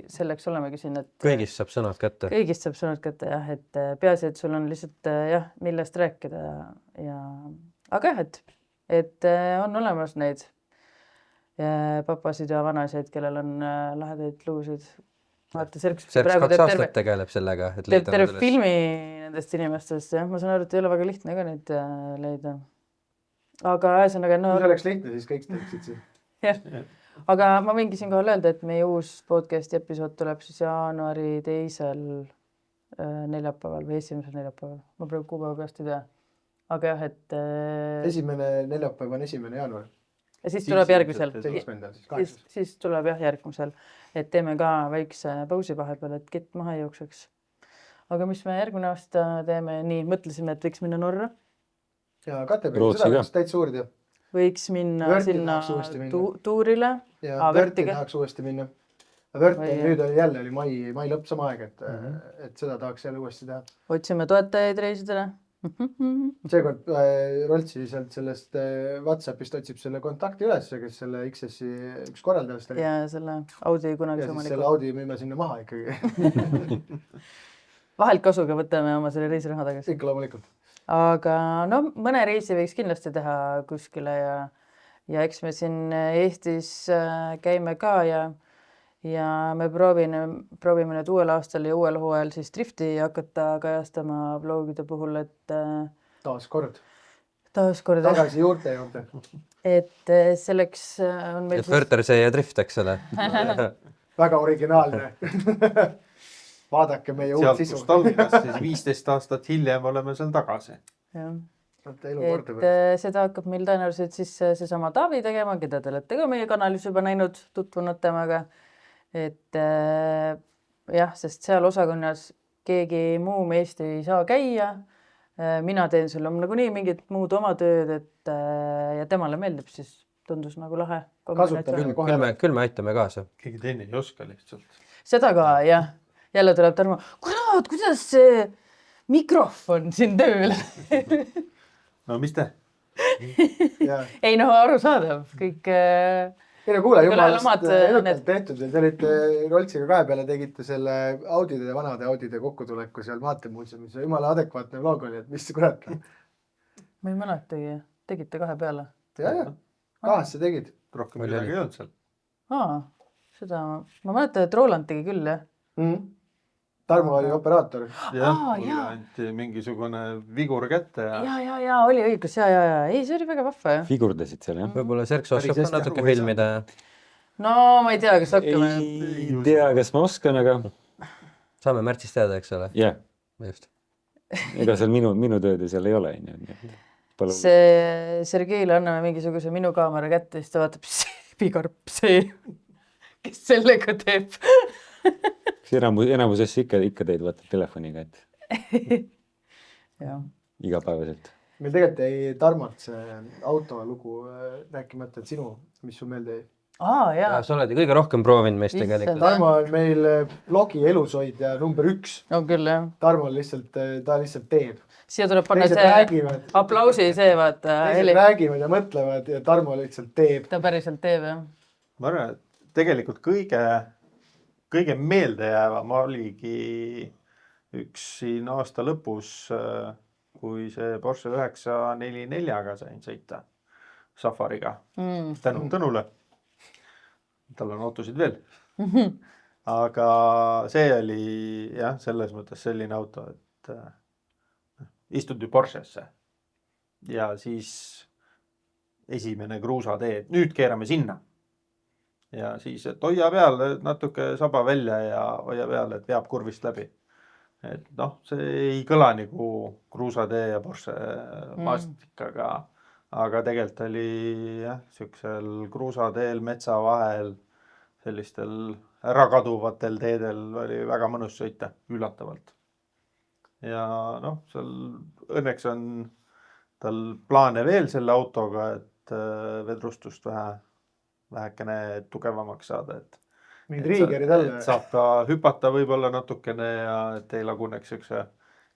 selleks olemegi siin, et kõigist saab sõnad kätte. Kõigist saab sõnad kätte, jah, et peaasi, et sul on lihtsalt millest rääkida aga jah, et on olemas neid papasid ja vanaised, kellel on lahedaid lugusid. Serks 2 aastat tegeleb sellega, et teeb terve filmi nendest inimestest, jah, ma saan aru, et ei ole väga lihtne ka neid leida. Aga ühesõnaga, kui see oleks lihtne, siis kõik teeksid siin. Jah, aga ma võingi siinkohal öelda, et meie uus podcasti episood tuleb siis jaanuari 2. neljapäeval või 1. neljapäeval. Ma praegu kuupäeva peast ei tea. Aga jah, et... Esimene neljapäev on 1. jaanuar. Ja siis tuleb järgmisel. 7. Siis tuleb jah järgmisel. Et teeme ka väikse pausi vahepeal, et kett maha ei jookseks. Aga mis me järgmine aasta teeme? Nii, mõtlesime, et võiks minna Norra. Ja Kateperi seda võiks täitsa uurida. Võiks minna sinna tuurile. Ja Vörti tahaks uuesti minna. Vörti nüüd jälle oli mai lõpp sama aeg, et seda tahaks jälle uuesti teha. Otsime toetajaid reisidele. Seekord Roltsi sellest WhatsAppist otsib selle kontakti üles, kes selle XS-i üks korraldajast oli. Ja selle Audi kunagi ja siis selle Audi müüme sinna maha ikkagi. Vahelt kasuga võtame oma selle reisiraha tagasi. Ikka loomulikult. Aga no mõne reisi võiks kindlasti teha kuskile ja eks me siin Eestis käime ka ja me proovime nüüd uuel aastal ja uuel hooajal siis drifti hakata kajastama vlogide puhul, et taaskord tagasi juurte juurde. Et selleks on meil Vörtersee ja drift, eks ole. Väga originaalne. Vaadake meie uut sisu. Sealt kust algas, siis 15 aastat hiljem oleme seal tagasi. Ja. Et seda hakkab meil tõenäoliselt siis seesama Taavi tegema, keda te olete ka meie kanalis juba näinud, tutvunud temaga. Et jah, sest seal osakonnas keegi muu meist ei saa käia. Mina teen sulle nagunii mingit muud oma tööd, ja temale meeldib, siis tundus nagu lahe. Küll me aitame kaasa. Keegi teine ei oska lihtsalt. Seda ka, jah. Jälle tuleb Tarmo, kurat, kuidas see mikrofon siin tööle? No mis te? Ei no arusaadav, kõik... Ei no kuule, jumalast edukalt tehtud ja te olite Roltsiga kahe peale tegite selle Audide ja vanade Audide kokkutuleku seal Maanteemuuseumis ja jumala adekvaatne vlog oli, et mis kurat. Ma ei mäletagi, tegite kahe peale? Ja, kahesse tegid. Rohkem midagi ei olnud seal. Seda ma mäletan, et Roland tegi küll, jah. Tarmo oli operaator. Jah, mulle anti mingisugune vigur kätte. Ja, oli õigus. Ja. Ei, see oli väga vahva, jah. Vigurdasid seal, jah? Võib-olla Serks oskab ka natuke filmida. No, ma ei tea, kas hakkame. Ei tea, kas ma oskan, aga... Saame märtsis teada, eks ole? Jah. Just. Ega seal minu tööd seal ei ole. See Sergeile anname mingisuguse minu kaamera kätte, siis ta vaatab, Pigarp, see, kes sellega teeb. Enamus asja ikka teid vaatab telefoniga, et igapäevaselt. Meil tegelikult jäi Tarmalt see autolugu rääkimata, et sinu, mis sul meelde jäi? Sa oled ju kõige rohkem proovinud meist tegelikult. Tarmo on meil blogi elushoidja number 1. On küll, jah. Tarmo ta lihtsalt teeb. Siia tuleb panna see aplausi see, vaata. Teised räägivad ja mõtlevad ja Tarmo lihtsalt teeb. Ta päriselt teeb, jah. Ma arvan, et tegelikult kõige meeldejäävam oligi üks siin aasta lõpus, kui see Porsche 944-ga sain sõita Safariga. Tänu Tõnule. Tal on autosid veel. Aga see oli jah, selles mõttes selline auto, et istud ju Porschesse ja siis esimene kruusatee, nüüd keerame sinna. Ja siis, et hoia peal natuke saba välja ja hoia peal, et veab kurvist läbi. Et noh, see ei kõla nagu kruusatee ja Porsche maastik, aga tegelikult oli jah, sükksel kruusateel, metsa vahel, sellistel ärakaduvatel teedel oli väga mõnus sõita, üllatavalt. Ja noh, seal õnneks on tal plaane veel selle autoga, et vedrustust vähekene tugevamaks saada, et saab ka hüpata võib-olla natukene ja et ei laguneks üks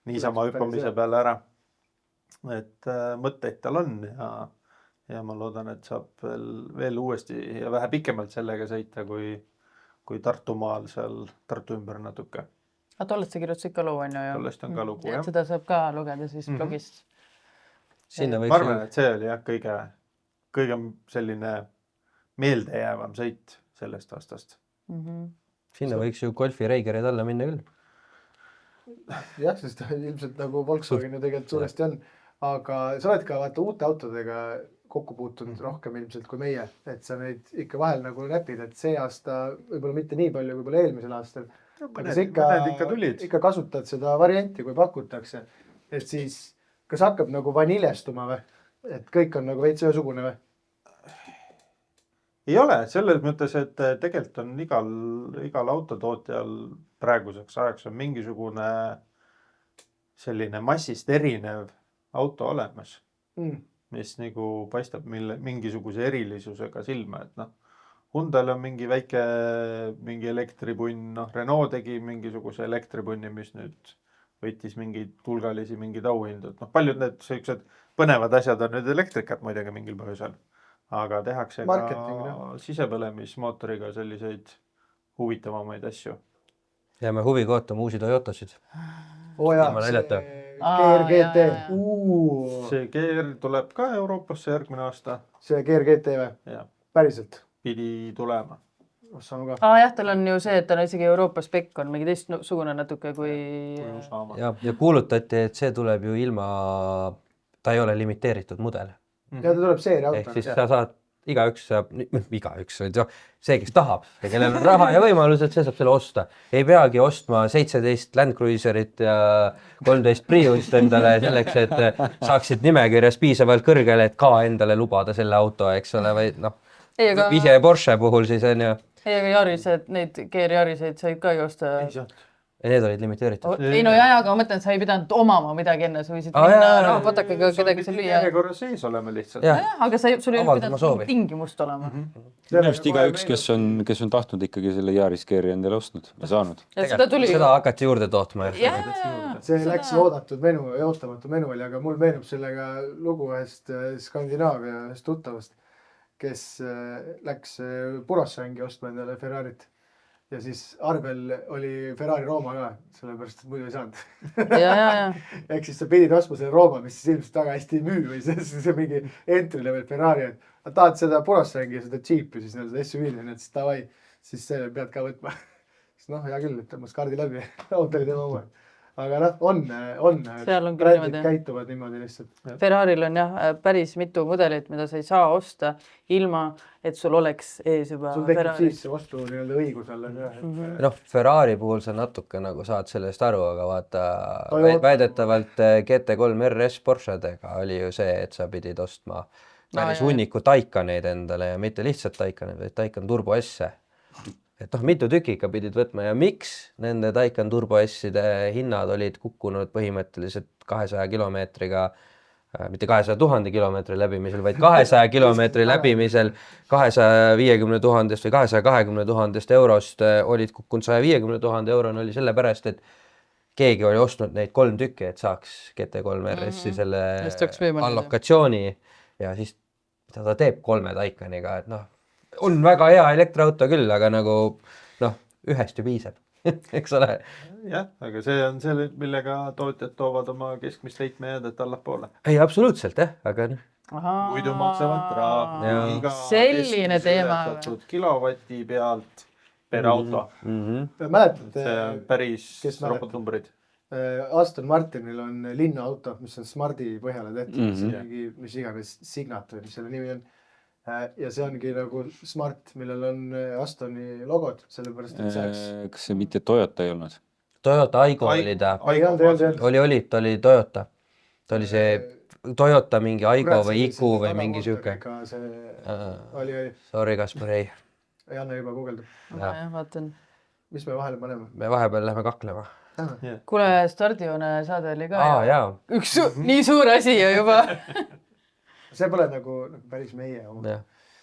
niisama hüppamise peale ära. Et mõtteid tal on ja ma loodan, et saab veel uuesti ja vähe pikemalt sellega sõita, kui Tartumaal seal Tartu ümber natuke. Tollest sa kirjutasid ka loo, on ju? Tollest on ka lugu, jah. Seda saab ka lugeda siis blogist. Ma arvan, et see oli jah kõige selline meeldejäävam sõit sellest aastast. Sinna võiks ju golfi reigerid alla minna küll. Jah, sest ilmselt nagu Volkswagen ju tegelikult suuresti on. Aga sa oled ka vaata uute autodega kokku puutunud rohkem ilmselt kui meie, et sa neid ikka vahel nagu näpid, et see aasta võib-olla mitte nii palju kui võib-olla eelmisel aastal. Aga sa ikka kasutad seda varianti, kui pakutakse, et siis kas hakkab nagu vaniljestuma või? Et kõik on nagu veits ühesugune või? Ei ole, selles mõttes, et tegelikult on igal autotootjal praeguseks ajaks on mingisugune selline massist erinev auto olemas, mis nagu paistab mingisuguse erilisusega silma, et noh, Hyundai'l on mingi väike elektripunn, noh, Renault tegi mingisuguse elektripunni, mis nüüd võttis mingeid auhindu. Noh, paljud need sellised põnevad asjad on nüüd elektrikad muidugi mingil põhjusel, aga tehakse ka sisepõlemismootoriga selliseid huvitavamaid asju. Jääme huviga ootama uusi Toyotasid. GR GT. See GR tuleb ka Euroopasse järgmine aasta. See GR GT või? Päriselt? Pidi tulema. Jah, tal on ju see, et tal on isegi Euroopa spekk on mingi teistsugune natuke kui... Ja kuulutati, et see tuleb ju ilma, ta ei ole limiteeritud mudel. Ja ta tuleb seeria auto. Ehk siis sa saad, igaüks, see, kes tahab ja kellel on raha ja võimalused, see saab selle osta. Ei peagi ostma 17 Land Cruiserit ja 13 Priust endale selleks, et saaksid nimekirjas piisavalt kõrgele, et ka endale lubada selle auto, eks ole, või noh, vihje Porsche puhul siis on ju. Ei, aga Jarised, neid GR-Jariseid said ka ju osta. Need olid limiteeritud. Ei no jah, aga ma mõtlen, et sa ei pidanud omama midagi enne, sa võisid minna rahapotakaga kedagi seal lüüa. Järjekorra sees oleme lihtsalt. Aga sul ei pidanud tingimust olema. Just igaüks, kes on tahtnud ikkagi selle Yaris GR-i endale ostnud ja saanud. Seda hakati juurde tootma. See läks ootamatu menu oli, aga mul meenub sellega lugu ühest Skandinaavia ühest tuttavast, kes läks Purossängi ostma endale Ferrarit ja siis arvel oli Ferrari Rooma ka, sellepärast, et muidu ei saanud. Ehk siis sa pidid ostma selle Rooma, mis siis ilmselt väga hästi ei müü või see mingi entry level Ferrari, et tahad seda Purossängi ja seda Jeepi, siis seda SUV-d, siis davai, siis selle pead ka võtma. Noh, hea küll, et tõmbas kaardi läbi, auto oli tema oma. Aga noh, on brändid käituvad niimoodi lihtsalt. Ferraril on jah päris mitu mudelit, mida sa ei saa osta ilma, et sul oleks ees juba Ferrari. Sul tekib siis see ostu õigus alla. Noh, Ferrari puhul sa natuke nagu saad sellest aru, aga vaata väidetavalt GT3 RS Porschedega oli ju see, et sa pidid ostma päris hunniku Taycaneid endale ja mitte lihtsalt Taycaneid, vaid Taycan Turbo S-e. Et mitu tükki ikka pidid võtma ja miks nende Taycan Turbo S-ide hinnad olid kukkunud põhimõtteliselt 200 kilomeetriga, mitte 200 000 kilomeetri läbimisel, vaid 200 kilomeetri läbimisel 250 000 või 220 000 eurost olid kukkunud 150 000 euroni oli sellepärast, et keegi oli ostnud neid 3 tükki, et saaks GT3 RS-i selle allokatsiooni ja siis mida ta teeb 3 Taycaniga, et noh, on väga hea elektriauto küll, aga nagu noh, ühest ju piisab, eks ole. Jah, aga see on see, millega tootjad toovad oma keskmist heitmejäädet allapoole. Ei, absoluutselt, aga noh. Muidu maksavad trahvi. Selline teema. Kilovati pealt per auto. Mäletad, see on päris robotnumbrid. Aston Martinil on linnaauto, mis on Smarti põhjale tehtud, mis iganes Signat või mis selle nimi on. Ja see ongi nagu Smart, millel on Astoni logod, sellepärast, et saaks... Kas see mitte Toyota ei olnud? Toyota Aygo oli ta. Oli, ta oli Toyota. Ta oli see Toyota mingi Aygo või Iku või mingi siuke. Sorry, Kaspar, ei. Ei anna juba guugeldab. Jah, vaatan. Mis me vahele paneme? Me vahepeal lähme kaklema. Kuule, stardijoone saade oli ka. Üks nii suur asi ja juba... See pole nagu päris meie oma.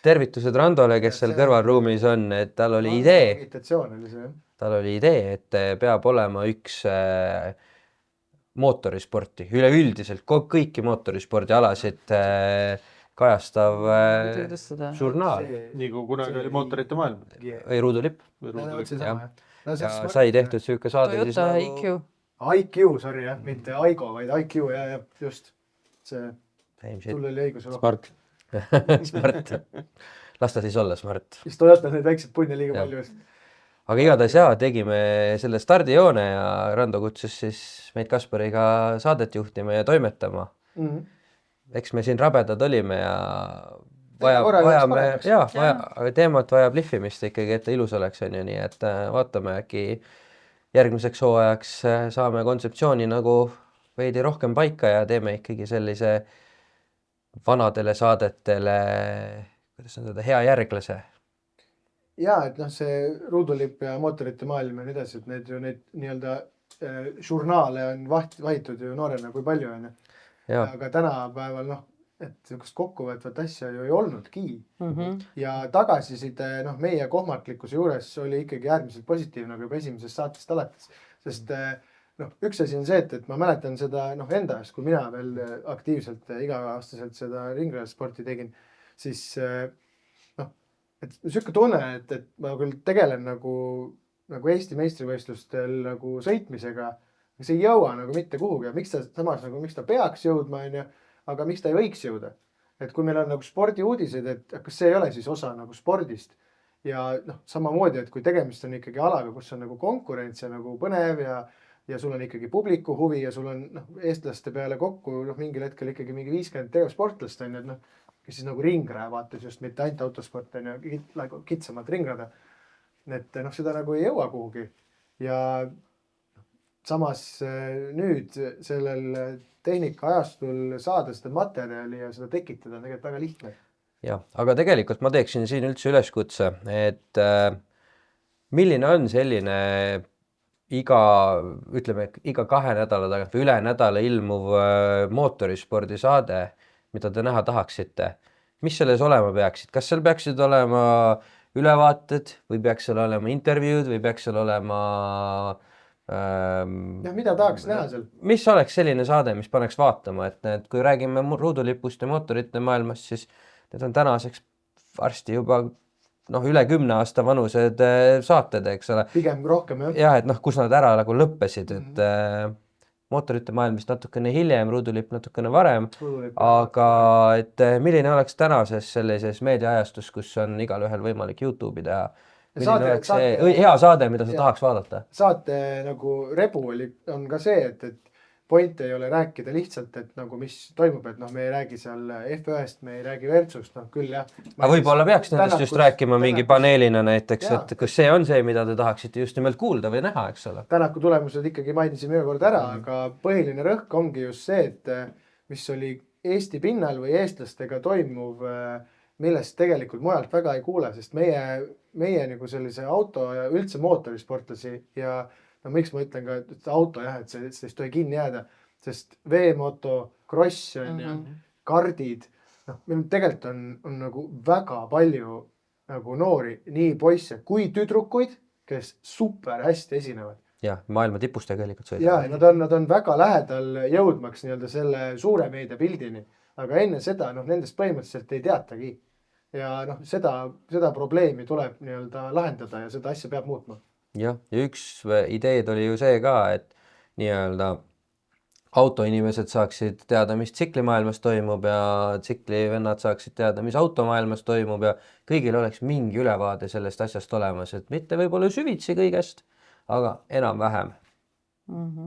Tervitused Randole, kes seal kõrvalruumis on, et tal oli idee. Tal oli idee, et peab olema üks mootorisporti, üleüldiselt kõiki mootorispordialasid kajastav žurnaal. Nii kui kunagi oli mootorite maailm. Või Ruudulipp. Ja sai tehtud siuke saade. Toyota IQ. IQ, sorry, mitte Aygo, vaid IQ, ja just see... Sul oli õigus. Smart. Smart. Las ta siis olla Smart. Siis Toyota need väiksed punne liiga palju. Aga igatahes tegime selle stardijoone ja Rando kutsus siis meid Kaspariga saadet juhtima ja toimetama. eks me siin rabedad olime ja teemat vajab lihvimist ikkagi, et ta ilus oleks, on ju, nii et vaatame, äkki järgmiseks hooajaks saame kontseptsiooni nagu veidi rohkem paika ja teeme ikkagi sellise vanadele saadetele, kuidas öelda, hea järglase. Ja, et noh, see ruudulipp ja mootorite maailm ja nii edasi, et need ju neid nii-öelda žurnaale on vahitud ju noorena kui palju, on ju. Aga tänapäeval, noh, et sellist kokkuvõtvat asja ju ei olnudki. Ja tagasiside, noh, meie kohmatlikkuse juures oli ikkagi äärmiselt positiivne, nagu juba esimesest saatest alates. Sest noh, üks asi on see, et ma mäletan seda enda eest, kui mina veel aktiivselt iga-aastaselt seda ringrajasporti tegin, siis noh, et siuke tunne, et ma küll tegelen nagu Eesti meistrivõistlustel nagu sõitmisega, aga see ei jõua nagu mitte kuhugi ja miks ta peaks jõudma, on ju, aga miks ta ei võiks jõuda? Et kui meil on nagu spordiuudised, et kas see ei ole siis osa nagu spordist ja noh, samamoodi, et kui tegemist on ikkagi alaga, kus on nagu konkurents ja nagu põnev ja sul on ikkagi publiku huvi ja sul on eestlaste peale kokku mingil hetkel ikkagi mingi 50 tegevsportlast on ju, et kes siis nagu ringraja vaates just mitte ainult autosport on ju, kitsamalt ringrada. Et seda nagu ei jõua kuhugi ja samas nüüd sellel tehnika ajastul saada seda materjali ja seda tekitada on tegelikult väga lihtne. Jah, aga tegelikult ma teeksin siin üldse üleskutse, et milline on selline iga 2 nädala tagant või üle nädala ilmuv mootorispordi saade, mida te näha tahaksite. Mis selles olema peaksid? Kas seal peaksid olema ülevaated või peaks seal olema intervjuud või peaks seal olema mida tahaks näha seal? Mis oleks selline saade, mis paneks vaatama, et kui räägime ruudulipust ja mootorite maailmast, siis need on tänaseks varsti juba üle 10 aasta vanused saated, eks ole. Pigem rohkem, jah. Ja, et kus nad ära nagu lõppesid, et mootorite maailm vist natukene hiljem, ruudulipp natukene varem, aga et milline oleks tänases sellises meediaajastus, kus on igal ühel võimalik YouTube'i teha. Milline oleks see hea saade, mida sa tahaks vaadata? Saate nagu rebu on ka see, et point ei ole rääkida lihtsalt, et nagu mis toimub, et me ei räägi seal F1-st, me ei räägi Vertsust, küll jah. Aga võib-olla peaks nendest just rääkima mingi paneelina näiteks, et kas see on see, mida te tahaksite just nimelt kuulda või näha, eks ole? Tänaku tulemused ikkagi mainisime ühe kord ära, aga põhiline rõhk ongi just see, et mis oli Eesti pinnal või eestlastega toimuv, millest tegelikult mujalt väga ei kuule, sest meie nagu sellise auto ja üldse mootorisportlasi ja miks ma ütlen ka, et auto jah, et see ei tohi kinni jääda, sest veemoto, cross on ja kardid, meil tegelikult on nagu väga palju nagu noori, nii poisse kui tüdrukuid, kes super hästi esinevad. Ja, maailma tipust tegelikult sõidavad. Ja, nad on väga lähedal jõudmaks nii-öelda selle suure meedia pildini, aga enne seda nendest põhimõtteliselt ei teatagi. Ja seda probleemi tuleb nii-öelda lahendada ja seda asja peab muutma. Ja üks ideed oli ju see ka, et nii-öelda autoinimesed saaksid teada, mis tsiklimaailmas toimub ja tsiklivennad saaksid teada, mis automaailmas toimub ja kõigil oleks mingi ülevaade sellest asjast olemas, et mitte võib-olla süvitsi kõigest, aga enam-vähem.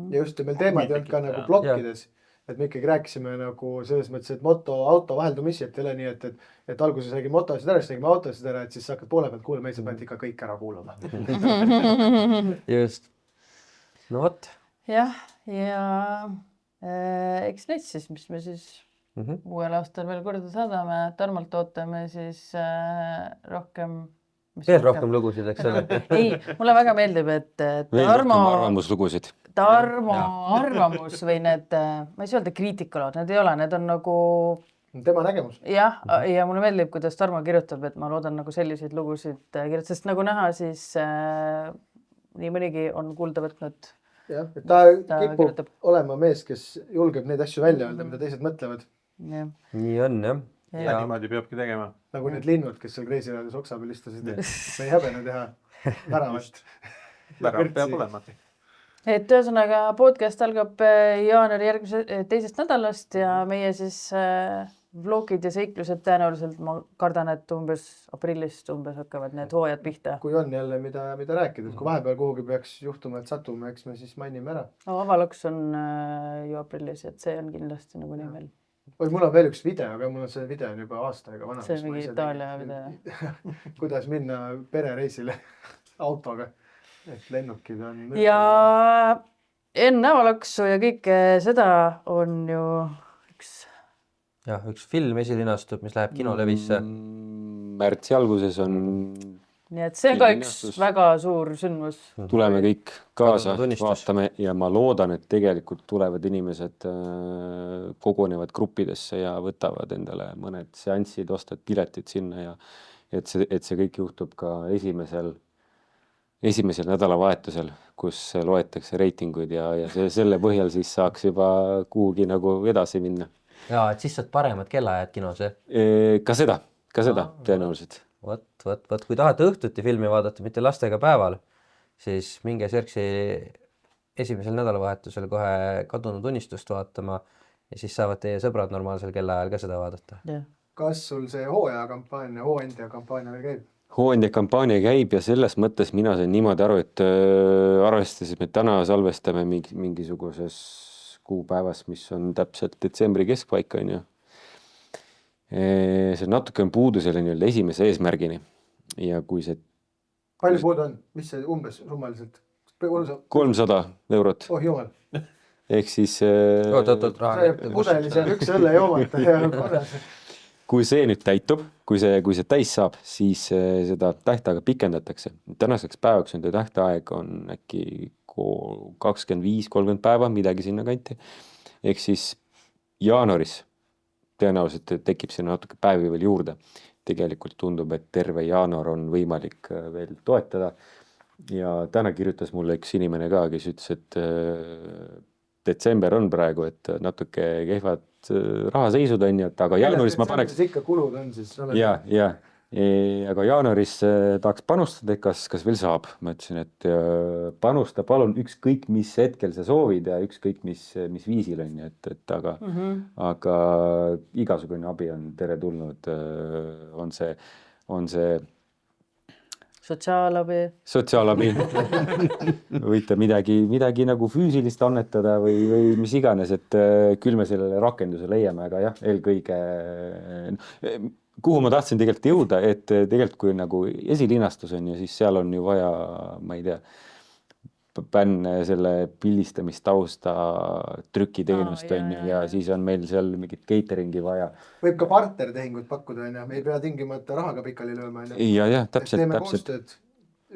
Ja just, meil teemad ei olnud ka nagu blokkides. Et me ikkagi rääkisime nagu selles mõttes, et auto vaheldumisi, et ei ole nii, et alguses räägime motosid ära, siis räägime autosid ära, et siis hakkad poole pealt kuulama, sa pead ikka kõik ära kuulama. Just. No vot. Jah, ja eks neid siis, mis me siis uuel aastal veel korda saadame, Tarmalt ootame siis rohkem... Veel rohkem lugusid, eks ole? Ei, mulle väga meeldib, et Tarmo arvamus või need, ma ei saa öelda kriitikalood, need ei ole, need on nagu... Tema nägemus. Jah, ja mulle meeldib, kuidas Tarmo kirjutab, et ma loodan nagu selliseid lugusid kirjutada, sest nagu näha, siis nii mõnigi on kuulda võtnud. Jah, et ta kipub olema mees, kes julgeb neid asju välja öelda, mida teised mõtlevad. Nii on, jah. Ja niimoodi peabki tegema. Nagu need linnud, kes seal Kreisiraadios oksa peal istusid, me ei häbene teha väravast. Värav peab olema. Et ühesõnaga podcast algab jaanuari teisest nädalast ja meie siis vlogid ja seiklused tõenäoliselt ma kardan, et aprillist hakkavad need hooajad pihta. Kui on jälle mida rääkida, kui vahepeal kuhugi peaks juhtuma, et satume, eks me siis mainime ära. Avaloks on ju aprillis, et see on kindlasti nagu nii meil. mul on veel üks video, aga mul on see video on juba aasta aega vana. See on mingi Itaalia video. Kuidas minna perereisile autoga. Et lennukid on... Ja enne näolaksu ja kõike seda on ju üks film esilinastub, mis läheb kinolevisse. Märtsi alguses on... Nii et see on ka üks väga suur sündmus. Tuleme kõik kaasa, vaatame ja ma loodan, et tegelikult tulevad inimesed kogunevad gruppidesse ja võtavad endale mõned seanssid, ostad piletid sinna ja et see kõik juhtub ka esimesel nädalavahetusel, kus loetakse reitinguid ja selle põhjal siis saaks juba kuhugi nagu edasi minna. Ja, et siis saad paremad kellaajad kinos, Ka seda tõenäoliselt. Võt, kui tahate õhtuti filmi vaadata, mitte lastega päeval, siis minge Serksi esimesel nädalavahetusel kohe Kadunud unistust vaatama ja siis saavad teie sõbrad normaalsel kellaajal ka seda vaadata. Yeah. Kas sul see hooandja kampaania veel käib? Hooandja kampaania käib ja selles mõttes mina sain niimoodi aru, et arvestades, et me täna salvestame mingisuguses kuupäevas, mis on täpselt detsembri keskpaika, on ju. See natuke on puudu selle nii-öelda esimese eesmärgini ja kui see... Palju puudu on? Mis see umbes summaliselt? 300 eurot. Oh jumal. Ehk siis... Pudelis on üks õlle joomata ja korras. Kui see nüüd täitub, kui see täis saab, siis seda tähtaega pikendatakse. Tänaseks päevaks on tähtaeg on äkki 25-30 päeva, midagi sinna kanti. Ehk siis jaanuaris tõenäoliselt tekib sinna natuke päevi veel juurde. Tegelikult tundub, et terve jaanuar on võimalik veel toetada. Ja täna kirjutas mulle üks inimene ka, kes ütles, et detsember on praegu, et natuke kehvad rahaseisud on, aga jaanuaris ma paneks... Ikka kulud on siis... Ja. Aga jaanuaris tahaks panustada, kas veel saab. Ma ütlesin, et panusta palun ükskõik, mis hetkel sa soovid ja ükskõik, mis viisil on. Aga igasugune abi on teretulnud. On see sotsiaalabi. Võite midagi nagu füüsilist annetada või mis iganes, et küll me sellele rakenduse leiame, aga jah, eelkõige... Kuhu ma tahtsin tegelikult jõuda, et tegelikult kui nagu esilinastus on ja siis seal on ju vaja, ma ei tea, bänne selle pildistamistausta trükiteenust on ja siis on meil seal mingit cateringi vaja. Võib ka partnertehingut pakkuda, on ja me ei pea tingimata rahaga pikali lööma. Ja, täpselt. Teeme koostööd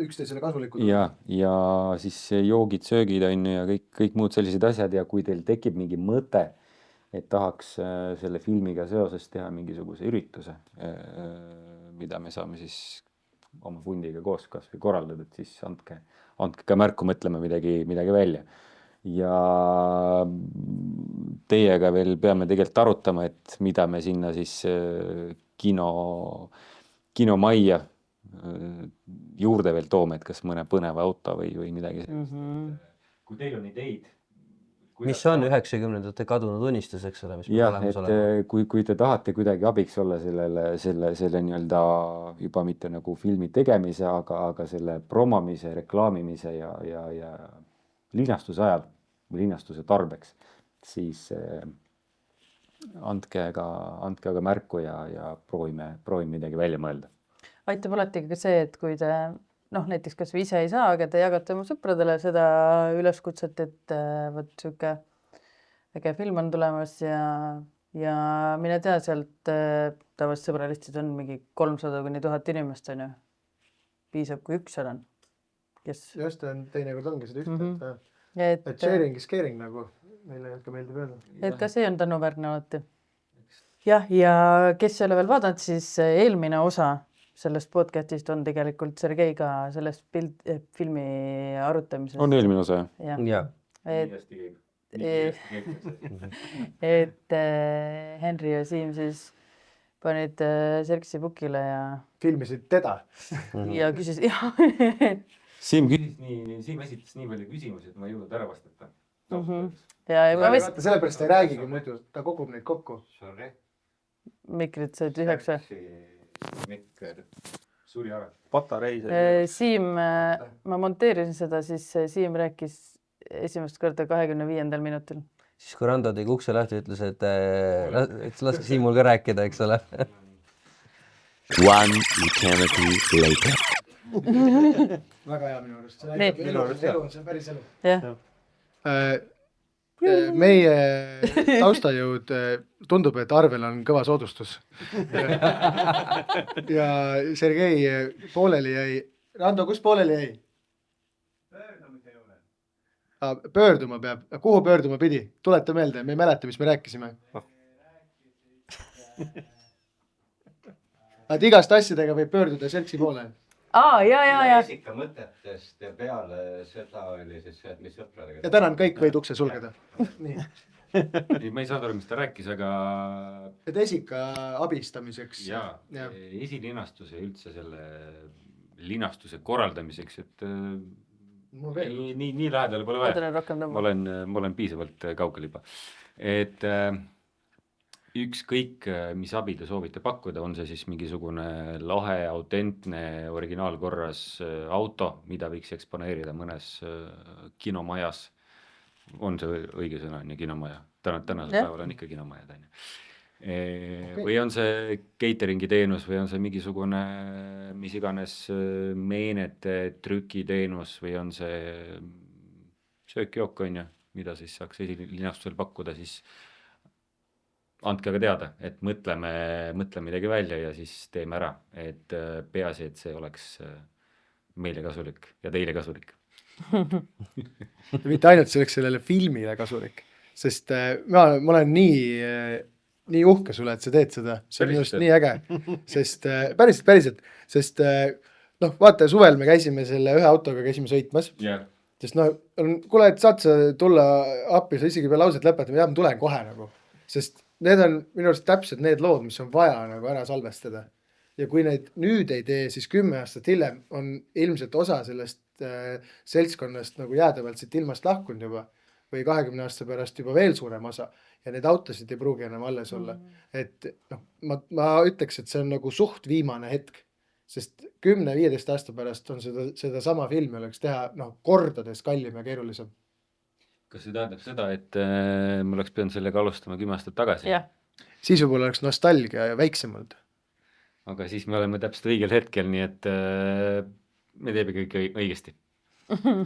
üksteisele kasulikud. Ja siis joogid, söögid on ja kõik muud sellised asjad ja kui teil tekib mingi mõte, et tahaks selle filmiga seoses teha mingisuguse ürituse, mida me saame siis oma fundiga koos kas või korraldada, et siis andke ka märku, mõtleme midagi välja. Ja teiega veel peame tegelikult arutama, et mida me sinna siis kinomajja juurde veel toome, et kas mõne põneva auto või midagi. Kui teil on ideid, mis on 90-ndate kadunud unistus, eks ole, mis olemas olema. Kui te tahate kuidagi abiks olla selle nii-öelda juba mitte nagu filmi tegemise, aga selle promomise, reklaamimise ja linastuse ajal või linastuse tarbeks, siis andke aga märku ja proovime midagi välja mõelda. Aitab alati ka see, et kui te näiteks kas või ise ei saa, aga te jagate oma sõpradele seda üleskutset, et võt süke äge film on tulemas ja mine tea sealt tavaliselt sõbralistid on mingi 300-1000 inimest on ju. Piisab, kui üks seal on. Just on, teinekord ongi seda ühte, et sharing is caring nagu meile ka meeldib öelda. Et ka see on tänuväärne alati. Ja kes ei ole veel vaadanud, siis eelmine osa sellest podcastist on tegelikult Sergeiga sellest filmi arutamisest. On eelmine osa, jah? Et Henri ja Siim siis panid Serksi pukile ja... Filmisid teda. Ja küsis... Siim esitas nii palju küsimusi, et ma ei jõudnud ära vastata. Sellepärast ei räägigi muidu, ta kogub neid kokku. Mikrid said 9. Mikker suri ära. Patareis. Siim, ma monteerisin seda, siis Siim rääkis esimest korda 25. minutil. siis kui Rando tegi ukse lahti, ütles, et laske Siimul ka rääkida, eks ole. One eternity later. väga hea minu arust. See on päris elu. jah. Meie taustajõud tundub, et Arvel on kõva soodustus. ja Sergei pooleli jäi. Rando, kus pooleli jäi? Pöörduma peab. Kuhu pöörduma pidi? Tuleta meelde, me ei mäleta, mis me rääkisime. Et igast asjadega võib pöörduda Serksi poole. Ja. Esika mõtetest ja peale seda oli siis see, et mis sõpradega. Ja tänan, kõik võid ukse sulgeda. Nii. Ma ei saanud aru, mis ta rääkis, aga Et Esika abistamiseks. jaa, esilinastus ja üldse selle linastuse korraldamiseks, et nii lähedale pole vaja. Ma olen piisavalt kaugel juba. Et ükskõik, mis abi te soovite pakkuda, on see siis mingisugune lahe, autentne, originaalkorras auto, mida võiks eksponeerida mõnes kinomajas. On see õige sõna, on ju, kinomaja. Tänasel päeval on ikka kinomajad, on ju. Või on see cateringi teenus või on see mingisugune mis iganes meenete trükiteenus või on see söökjook, on ju, mida siis saaks esilinastusel pakkuda, siis andke aga teada, et mõtleme midagi välja ja siis teeme ära, et peaasi, et see oleks meile kasulik ja teile kasulik. Mitte ainult selleks sellele filmile kasulik, sest ma olen nii uhke sulle, et sa teed seda. See on just nii äge, sest päriselt, sest vaata, suvel me käisime selle ühe autoga, käisime sõitmas. Sest kuule, et saad sa tulla appi, sa isegi peale lauset lõpetama, ma tulen kohe nagu. Sest need on minu arust täpselt need lood, mis on vaja nagu ära salvestada. Ja kui neid nüüd ei tee, siis 10 aastat hiljem on ilmselt osa sellest seltskonnast nagu jäädavalt siit ilmast lahkunud juba või 20 aasta pärast juba veel suurem osa ja need autosid ei pruugi enam alles olla. Et ma ütleks, et see on nagu suht viimane hetk, sest 10-15 aasta pärast on seda sama filmi oleks teha kordades kallim ja keerulisem. Kas see tähendab seda, et ma oleks pidanud sellega alustama 10 aastat tagasi? Jah. Siis võib-olla oleks nostalgia ja väiksemalt. Aga siis me oleme täpselt õigel hetkel, nii et me teeme kõik õigesti.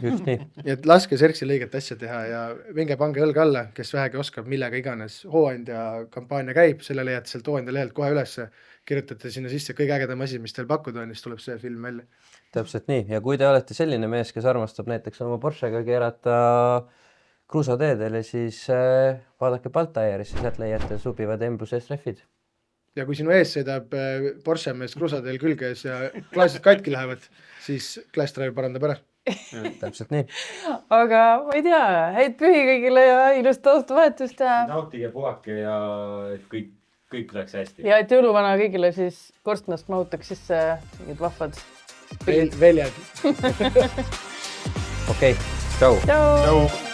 Just nii. Nii et laske Serksil õiget asja teha ja vinge pange õlg alla, kes vähegi oskab, millega iganes hooandja kampaania käib, selle leiate sealt hooandja lehelt kohe üles, kirjutate sinna sisse kõige ägedam asi, mis teil pakkuda on, siis tuleb see film välja. Täpselt nii. Ja kui te olete selline mees, kes armastab näiteks oma Porschega keerata kruusateedele, siis vaadake Baltaierisse, sealt leiate subivad M+S rehvid. Ja kui sinu ees sõidab Porsche mees kruusadeel külges ja klaasid katki lähevad, siis Glassdrive parandab ära. Täpselt nii. Aga ma ei tea, häid pühi kõigile ja ilusti aastavahetust ja... Nautige puhake ja kõik läheks hästi. Ja et jõuluvana kõigile siis korstnast mahutaks sisse mingid vahvad Veljad. Okei, tšau. Tšau.